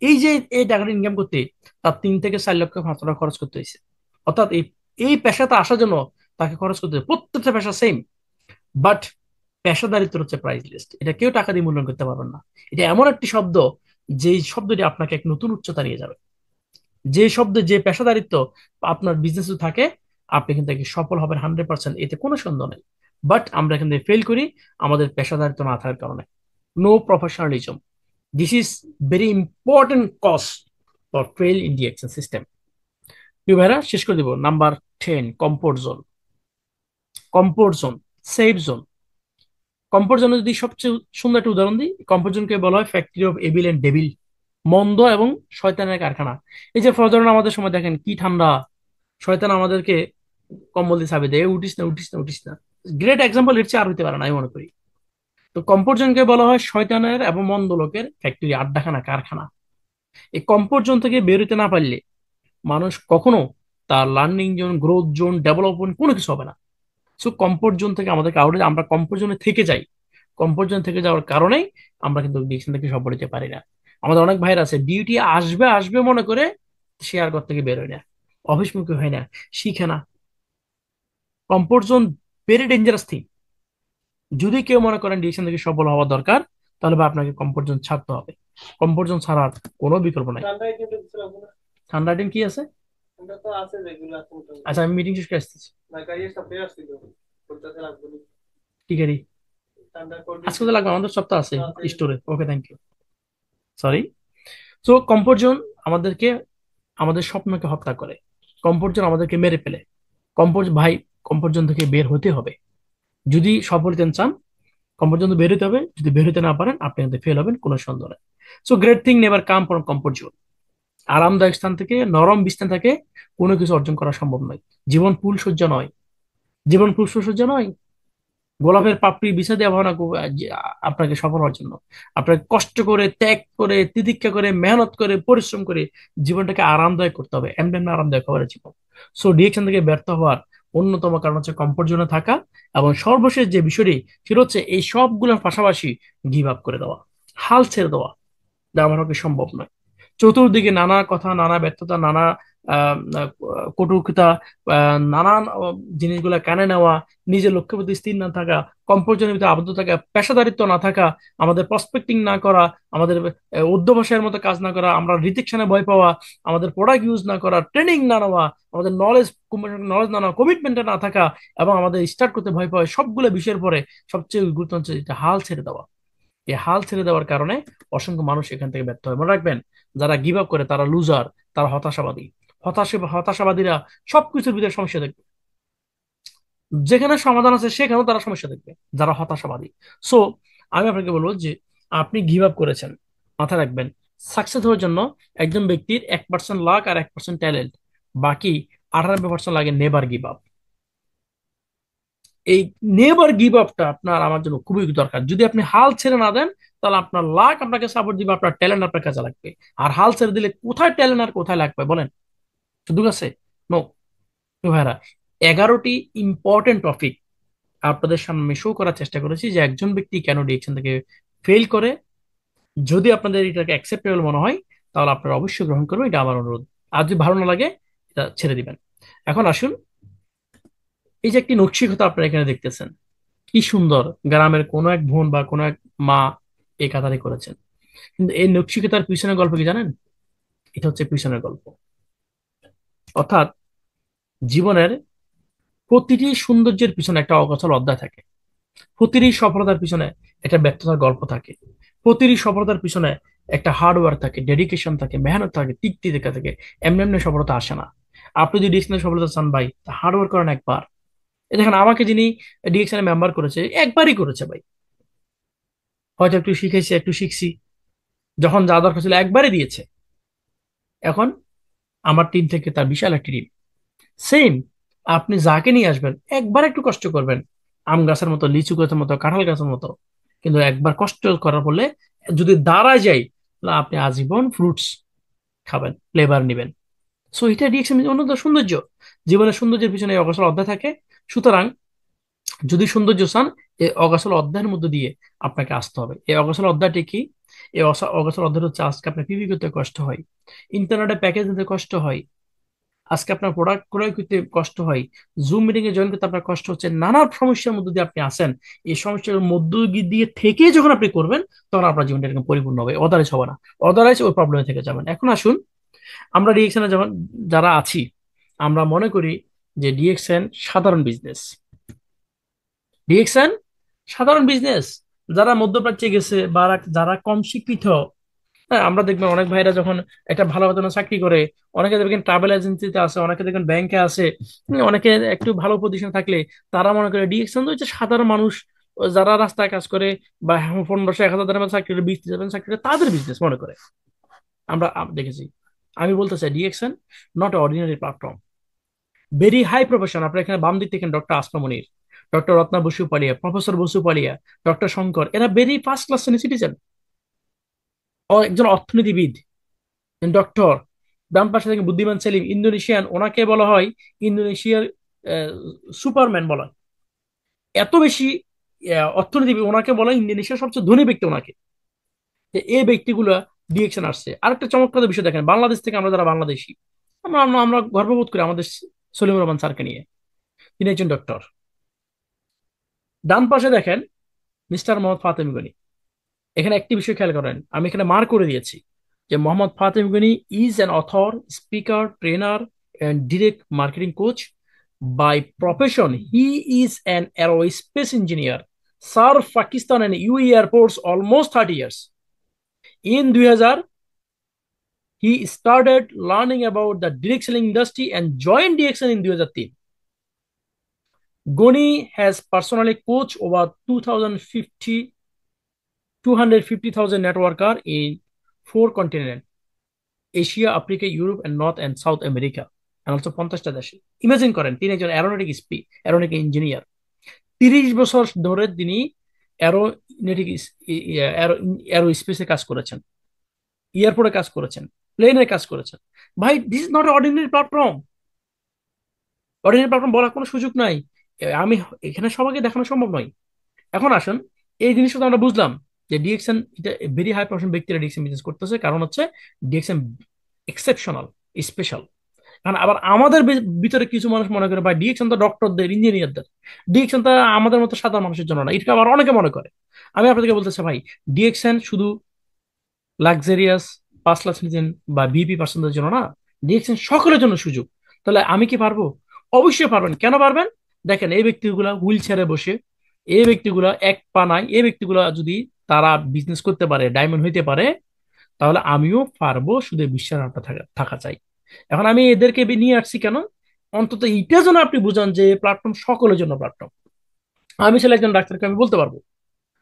এই যে এই টাকাটা ইনকাম করতে তার 3 থেকে 4 লক্ষ 5 টাকা খরচ করতে হয়েছে। অর্থাৎ এই এই পেশাতে আসার জন্য তাকে খরচ করতে হয়েছে। প্রত্যেকটা পেশা সেম, বাট পেশাদারিত্ব হচ্ছে প্রাইস লিস্ট, এটা কেউ টাকা দিয়ে মূল্যায়ন করতে পারবেন না। এটা এমন একটি শব্দ, যেই শব্দটি আপনাকে এক নতুন উচ্চতা নিয়ে যাবে। যে শব্দে, যে পেশাদারিত্ব আপনার বিজনেস থাকে, আপনি কিন্তু একে সফল হবেন 100%, এতে কোনো সন্দেহ নেই। বাট আমরা এখান থেকে ফেল করি আমাদের পেশাদারিত্ব না থাকার কারণে। No professionalism, this is very important cause for fail in the action system. প্রিয় ভাইরা, শেষ করে দিব। Number 10, comfort zone. Comfort zone, safe zone. Comfort জোনে যদি সবচেয়ে সুন্দর একটা উদাহরণ দিই, কমফোর্ট জোনকে বলা হয় factory of evil and devil, মন্দ এবং শয়তানের কারখানা। এই যে ফজরের আমাদের সময় দেখেন কি ঠান্ডা, শয়তান আমাদেরকে কম্বল দিয়ে চাবি দেয়, উঠিস না, উঠিস না, উঠিস না। গ্রেট এক্সাম্পল এর চেয়ে আর হইতে পারে না, আমি মনে করি। তো কমফোর্ট জোনকে বলা হয় শয়তানের এবং মন্দ লোকের ফ্যাক্টরি, আড্ডাখানা, কারখানা। এই কমফোর্ট জোন থেকে বের হতে না পারলে মানুষ কখনো তার learning zone, growth zone, development কোনো কিছু হবে না। সো কমফোর্ট জোন থেকে আমাদেরকে আউট, আমরা কমফোর্ট জোনে থেকে যাই। কমফোর্ট জোন থেকে যাওয়ার কারণেই আমরা কিন্তু ডিসিশন থেকে সফল হতে পারি না। আমাদের অনেক ভাইরা আছে ডিউটি আসবে আসবে মনে করে সে আর ঘর থেকে বের হয় না, অফিসমুখী হয় না, শিখে না। Comfort zone very dangerous thing. যদি কেউ মনে করেন ডিসিশন থেকে সফল হওয়া দরকার, তাহলে বা আপনাকে কমফোর্ট জোন ছাড়তে হবে। কমফোর্ট জোন ছাড়ার কোনো বিকল্প নাই। ঠান্ডা আইটেম কি আছে? আচ্ছা, আমি মিটিং শেষ করে আসতেছি। ঠিক আছে, আজকে তো লাগবে, আমাদের সপ্তাহ আছে স্টোরে। Okay, thank you. Sorry. So comfort zone আমাদেরকে, আমাদের স্বপ্নকে হত্যা করে। কমফোর্ট জোন আমাদেরকে মেরে ফেলে। কমফোর্ট ভাই, কমফোর্ট জোন থেকে বের হতে হবে যদি সফল হতে চান। কমফোর্ট জোন বের হতে হবে, যদি বের হতে না পারেন আপনি কিন্তু ফেল হবেন, কোনো সন্দেহ নেই। So great thing never come from comfort zone. আরামদায়ক স্থান থেকে, নরম বিস্তার থেকে কোনো কিছু অর্জন করা সম্ভব নয়। জীবন ফুলশয্যা নয়, জীবন ফুলশয্যা নয়। গোলাপের পাপড়ি বিছা দেওয়া হয় না আপনাকে সফল হওয়ার জন্য। আপনাকে কষ্ট করে, ত্যাগ করে, তিতিক্ষা করে, মেহনত করে, পরিশ্রম করে জীবনটাকে আরামদায়ক করতে হবে। এমনি এমনি আরামদায়ক হওয়ার জীবন। সো ডিরেকশন থেকে ব্যর্থ হওয়ার অন্যতম কারণ হচ্ছে কমফোর্ট জোনে থাকা, এবং সর্বশেষ যে বিষয়টি সেটা হচ্ছে এই সবগুলোর পাশাপাশি গিভ আপ করে দেওয়া, হাল ছেড়ে দেওয়া, যা আমার পক্ষে সম্ভব নয়। চতুর্দিকে নানা কথা, নানা ব্যর্থতা, নানা কটুকতা, নানান জিনিসগুলা কানে নেওয়া, নিজের লক্ষ্যের প্রতি স্থির না থাকা, কমফোর্ট জোনের ভিতরে আবদ্ধ থাকা, পেশাদারিত্ব না থাকা, আমাদের প্রসপেক্টিং না করা, আমাদের অধ্যবসায়ের মতো কাজ না করা, আমরা রিজেকশনে ভয় পাওয়া, আমাদের প্রোডাক্ট ইউজ না করা, ট্রেনিং না নেওয়া, আমাদের নলেজ না নেওয়া, কমিটমেন্টে না থাকা, এবং আমাদের স্টার্ট করতে ভয় পাওয়া, সবগুলো বিষয়ের পরে সবচেয়ে গুরুত্ব হচ্ছে যেটা হাল ছেড়ে দেওয়া। এই হাল ছেড়ে দেওয়ার কারণে অসংখ্য মানুষ এখান থেকে ব্যর্থ হয়। মনে রাখবেন, যারা গিভ আপ করে তারা লুজার, তারা হতাশাবাদী। হতাশাবাদীরা সবকিছুর ভিতরে সমস্যা দেখবে, যেখানে সমাধান আছে সেখানেও তারা সমস্যা দেখবে, যারা হতাশাবাদী। সো আমি আপনাকে বলবো যে আপনি গিভ আপ করেছেন, মাথায় রাখবেন, সাকসেস হওয়ার জন্য একজন ব্যক্তির 1% লাক আর 1% ট্যালেন্ট, বাকি 98% লাগে নেভার গিভ আপ। এই নেভার গিভ আপটা আপনার আমার জন্য খুবই দরকার। যদি আপনি হাল ছেড়ে না দেন, তাহলে আপনার লাক আপনাকে সাপোর্ট দিবে, আপনার ট্যালেন্ট আপনার কাছে লাগবে। আর হাল ছেড়ে দিলে কোথায় ট্যালেন্ট আর কোথায় লাগবে বলেন? শুধু আছে? নো। তো ভাইরা, 11টি ইম্পর্টেন্ট টপিক আপনাদের সামনে আমি শো করার চেষ্টা করেছি যে একজন ব্যক্তি কেন ডিরেকশন থেকে ফেল করে। যদি আপনাদের এটাকে অ্যাকসেপ্টেবল মনে হয়, তাহলে আপনারা অবশ্যই গ্রহণ করবেন, এটা আমার অনুরোধ। আর যদি ভালো না লাগে, এটা ছেড়ে দিবেন। এখন আসুন, এই যে একটি নকশিকাথা আপনারা এখানে দেখতেছেন, কি সুন্দর, গ্রামের কোনো এক বোন বা কোনো এক মা এই কাতারে করেছেন। কিন্তু এই নকশিকাতার পিছনের গল্প কি জানেন? এটা হচ্ছে পিছনের গল্প। অর্থাৎ জীবনের প্রতিটি সৌন্দর্যের পিছনে একটা অগোছালো অধ্যায় থাকে, প্রতিটি সফলতার পিছনে একটা ব্যর্থতার গল্প থাকে, প্রতিটি সফলতার পিছনে একটা হার্ডওয়ার্ক থাকে, ডেডিকেশন থাকে, মেহনত থাকে, তিক্তি দেখা থাকে। এমনি এমনি সফলতা আসে না। আপনি যদি ডিএকশনের সফলতা চান ভাই, হার্ডওয়ার্ক করেন একবার। এই দেখেন, আমাকে যিনি ডিএকশনের মেম্বার করেছে, একবারই করেছে ভাই। হয়তো একটু শিখেছি, একটু শিখছি, যখন যা দরকার ছিল একবারই দিয়েছে। এখন আমার টিম থেকে তার বিশাল একটি টিম। সেম, আপনি যাকে নিয়ে আসবেন একবার একটু কষ্ট করবেন, আম গাছের মতো, লিচু গাছের মতো, কাঁঠাল গাছের মতো। কিন্তু একবার কষ্ট করার ফলে যদি দাঁড়া যায়, তাহলে আপনি আজীবন ফ্রুটস খাবেন, ফ্লেভার নেবেন। সো এটা রিয়েকশন অন্যত সৌন্দর্য। জীবনের সৌন্দর্যের পিছনে এই অগোছালো অধ্যায় থাকে। সুতরাং যদি সৌন্দর্য চান, এই অগোছালো অধ্যায়ের মধ্যে দিয়ে আপনাকে আসতে হবে। এই অগোছালো অধ্যায়টি কি? এই অগোছালো অধ্যায় হচ্ছে, আজকে আপনার পিভি করতে কষ্ট হয়, ইন্টারনেটে প্যাকেজ নিতে কষ্ট হয়, আজকে আপনার প্রোডাক্ট ক্রয় করতে কষ্ট হয়, জুম মিটিং এ জয়েন করতে আপনার কষ্ট হচ্ছে, নানা সমস্যার মধ্যে দিয়ে আপনি আছেন। এই সমস্যার মধ্য দিয়ে থেকে যখন আপনি করবেন, তখন আপনার জীবনটা এরকম পরিপূর্ণ হবে, অদারেজ হবে না। অদারেজ ওই প্রবলেমে থেকে যাবেন। এখন আসুন, আমরা ডিএক্সএন যেমন যারা আছি, আমরা মনে করি যে ডিএক্সএন সাধারণ বিজনেস। ডিএক্সএন সাধারণ বিজনেস। যারা মধ্যপ্রাচ্যে গেছে বা যারা কম শিক্ষিত, হ্যাঁ, আমরা দেখবেন অনেক ভাইরা যখন একটা ভালো বেতনে চাকরি করে, অনেকে দেখবেন ট্রাভেল এজেন্সিতে আছে, অনেকে দেখবেন ব্যাংকে আছে, অনেকে একটু ভালো পজিশনে থাকলে তারা মনে করে ডিএকশন তো হচ্ছে সাধারণ মানুষ, যারা রাস্তায় কাজ করে বা 1500 1000 টাকার চাকরি করে, 20 30 চাকরি করে, তাদের বিজনেস মনে করে। আমরা দেখেছি। আমি বলতে চাই the action not ordinary platform, very high profession. আপনার এখানে বাম দিক থেকে doctor Asma Monir, doctor Ratna Basu Palia, professor Basu Palia, doctor Shankar, এরা ভেরি ফার্স্ট ক্লাস সিটিজেন। একজন অর্থনীতিবিদ, ডক্টর। ডান পাশে থেকে বুদ্ধিমান সেলিম, ইন্দোনেশিয়ান, ওনাকে বলা হয় ইন্দোনেশিয়ার সুপারম্যান বলা হয়। এত বেশি অর্থনীতিবিদ, ওনাকে বলা হয় ইন্দোনেশিয়ার সবচেয়ে ধনী ব্যক্তি ওনাকে। এই ব্যক্তিগুলো ডিরেকশন আসছে। আরেকটা চমৎকার বিষয় দেখেন, বাংলাদেশ থেকে আমরা যারা বাংলাদেশি, আমরা আমরা আমরা গর্ববোধ করি আমাদের সলিমুর রহমান স্যারকে নিয়ে। তিনি একজন ডক্টর। ডান পাশে দেখেন মিস্টার মোহাম্মদ ফাতেমি গনি। এখানে একটি বিষয় খেয়াল করেন, আমি এখানে মার্ক করে দিয়েছি যে Mohammad Fatem Gani is an author, speaker, trainer and direct marketing coach. By profession he is an aerospace engineer, serve Pakistan and U airports almost 30 years. In 2000, he started learning about the DXL industry and joined DXL in 2003. Goni has personally coached over 250,000 networker in 4 continents: Asia, Africa, Europe and north and south America, and also 50টা দেশে। Imagine করেন, তিনি একজন aeronautic engineer. 30 বছর ধরে তিনি aeronautic arrow স্পেসে কাজ করেছেন, এয়ারপোর্টে কাজ করেছেন, প্লেনে কাজ করেছেন। ভাই, this is not ordinary platform. Ordinary platform বলার কোনো সুযোগ নাই। আমি এখানে সবাইকে দেখানো সম্ভব নয়। এখন আসুন, এই জিনিসটা তো আমরা বুঝলাম যে ডিএক্সএন এটা ভেরি হাই প্রফেশন ব্যক্তিরা ডিএক্সএন বিজনেস করতেছে, কারণ হচ্ছে ডিএক্সএন এক্সেপশনাল, স্পেশাল। কারণ আবার আমাদের ভিতরে কিছু মানুষ মনে করে ভাই ডিএক্সএন তো ডক্টরদের, ইঞ্জিনিয়ারদের, ডিএক্সএন তো আমাদের মতো সাধারণ মানুষের জন্য না, এটা আবার অনেকে মনে করে। আমি আপনাদেরকে বলতেছি ভাই, ডিএক্সএন শুধু লাক্সারিয়াস পাঁচ লাখ সিটিজেন বা বিপি পার্সনদের জন্য না, ডিএক্সএন সকলের জন্য সুযোগ। তাহলে আমি কি পারবো? অবশ্যই পারবেন। কেন পারবেন? দেখেন, এই ব্যক্তিগুলা হুইল চেয়ারে বসে, এই ব্যক্তিগুলা এক পা নাই, এই ব্যক্তিগুলা যদি তারা বিজনেস করতে পারে, ডায়মন্ড হইতে পারে, তাহলে আমিও পারবো, শুধু বিশ্বাস আপনার থাকা থাকা চাই। এখন আমি এদেরকে নিয়ে আসছি কেন? অন্তত এইটা যেন আপনি বুঝান যে প্ল্যাটফর্ম সকলের জন্য প্ল্যাটফর্ম। আমি ছেলে একজন ডাক্তারকে আমি বলতে পারবো,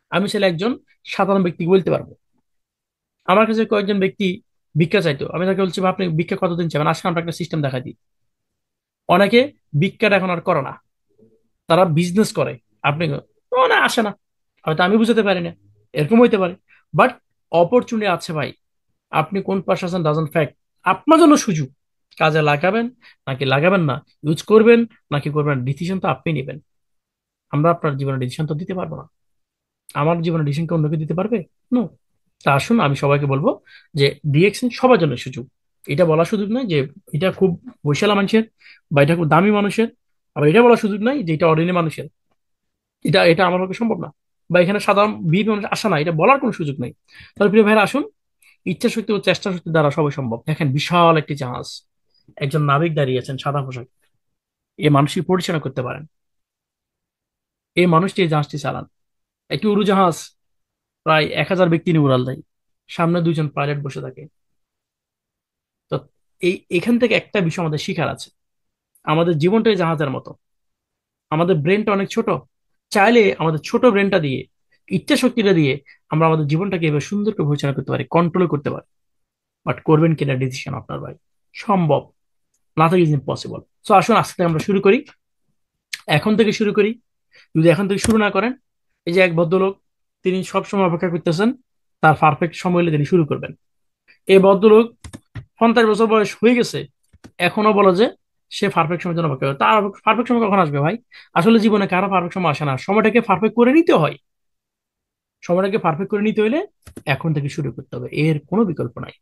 আমি ছেলে একজন সাধারণ ব্যক্তিকে বলতে পারবো। আমার কাছে কয়েকজন ব্যক্তি ভিক্ষা চাইতো, আমি তাকে বলছি, "ভাই, আপনি ভিক্ষা কতদিন চাইবেন, আসলে আমরা একটা সিস্টেম দেখা দিই।" অনেকে ভিক্ষাটা এখন আর করে না, তারা বিজনেস করে। আপনি মানে আসে না, হয়তো আমি বুঝতে পারি না, এরকম হইতে পারে। বাট অপরচুনিটি আছে ভাই। আপনি কোন পারসন ডাজন্ট ফ্যাক্ট, আপনার জন্য সুযোগ। কাজে লাগাবেন নাকি লাগাবেন না, ইউজ করবেন নাকি করবেন, ডিসিশন তো আপনি নেবেন। আমরা আপনার জীবনে ডিসিশন তো দিতে পারবো না। আমার জীবনে ডিসিশন কি অন্য কেউ দিতে পারবে? নো। তা আসুন, আমি সবাইকে বলবো যে ডিএক্সএন সবার জন্য সুযোগ। এটা বলার সুযোগ নাই যে এটা খুব বৈশালা মানুষের বা এটা খুব দামি মানুষের। আবার এটা বলার সুযোগ নাই যে এটা অর্ডিনারি মানুষের। এটা এটা আমার পক্ষে সম্ভব না। বা এখানে সাধারণ বিএনপি মানুষ আসা না, এটা বলার কোনো সুযোগ নেই। তাহলে প্রিয় ভাইরা আসুন, ইচ্ছা শক্তি ও চেষ্টা শক্তি দ্বারা সবই সম্ভব। দেখেন, বিশাল একটি জাহাজ, একজন নাবিক দাঁড়িয়ে আছেন সাদা পোশাক, এই মানুষটি পরিচালনা করতে পারেন, এই মানুষটি এই জাহাজটি চালান। একটি উড়োজাহাজ প্রায় 1,000 ব্যক্তি নিয়ে উড়াল দেয়, সামনে দুইজন পাইলট বসে থাকে। তো এখান থেকে একটা বিষয় আমাদের শিখার আছে, আমাদের জীবনটাই জাহাজের মতো। আমাদের ব্রেনটা অনেক ছোট, চাইলে আমাদের ছোট ব্রেনটা দিয়ে, ইচ্ছা শক্তিটা দিয়ে আমরা আমাদের জীবনটাকে এবার সুন্দর করে পরিচালনা করতে পারি, কন্ট্রোল করতে পারি। বাট করবেন কিনা ডিসিশন আপনার ভাই। সম্ভব, নাথিং ইজ ইম্পসিবল। সো আসুন, আজকে থেকে আমরা শুরু করি, এখন থেকে শুরু করি। যদি এখন থেকে শুরু না করেন, এই যে এক ভদ্রলোক, তিনি সবসময় অপেক্ষা করতেছেন তার পারফেক্ট সময় এলে তিনি শুরু করবেন। এই ভদ্রলোক 50 বছর বয়স হয়ে গেছে, এখনো বলে যে সে পারফেক্ট সময়ের জন্য অপেক্ষা করে। তার পারফেক্ট সময় কখন আসবে ভাই? আসলে জীবনে কারো পারফেক্ট সময় আসে না, সময়টাকে পারফেক্ট করে নিতে হয়। সময়টাকে পারফেক্ট করে নিতে হলে এখন থেকে শুরু করতে হবে, এর কোনো বিকল্প নাই।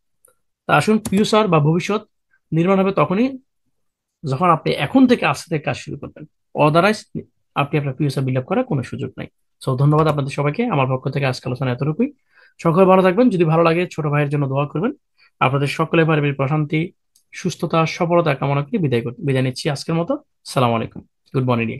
তা আসুন, ফিউচার বা ভবিষ্যৎ নির্মাণ হবে তখনই যখন আপনি এখন থেকে আস্তে থেকে কাজ শুরু করবেন। অদারওয়াইজ আপনি আপনার ফিউচার বিল্ড আপ করার কোনো সুযোগ নাই। সো ধন্যবাদ আপনাদের সবাইকে, আমার পক্ষ থেকে আজকে আলোচনা এতটুকুই। সকলে ভালো থাকবেন, যদি ভালো লাগে ছোট ভাইয়ের জন্য দোয়া করবেন। আপনাদের সকলের পারিবারিক প্রশান্তি, সুস্থতা, সফলতা কামনা করে বিদায় নিচ্ছি আজকের মতো। সালাম আলাইকুম। Good morning.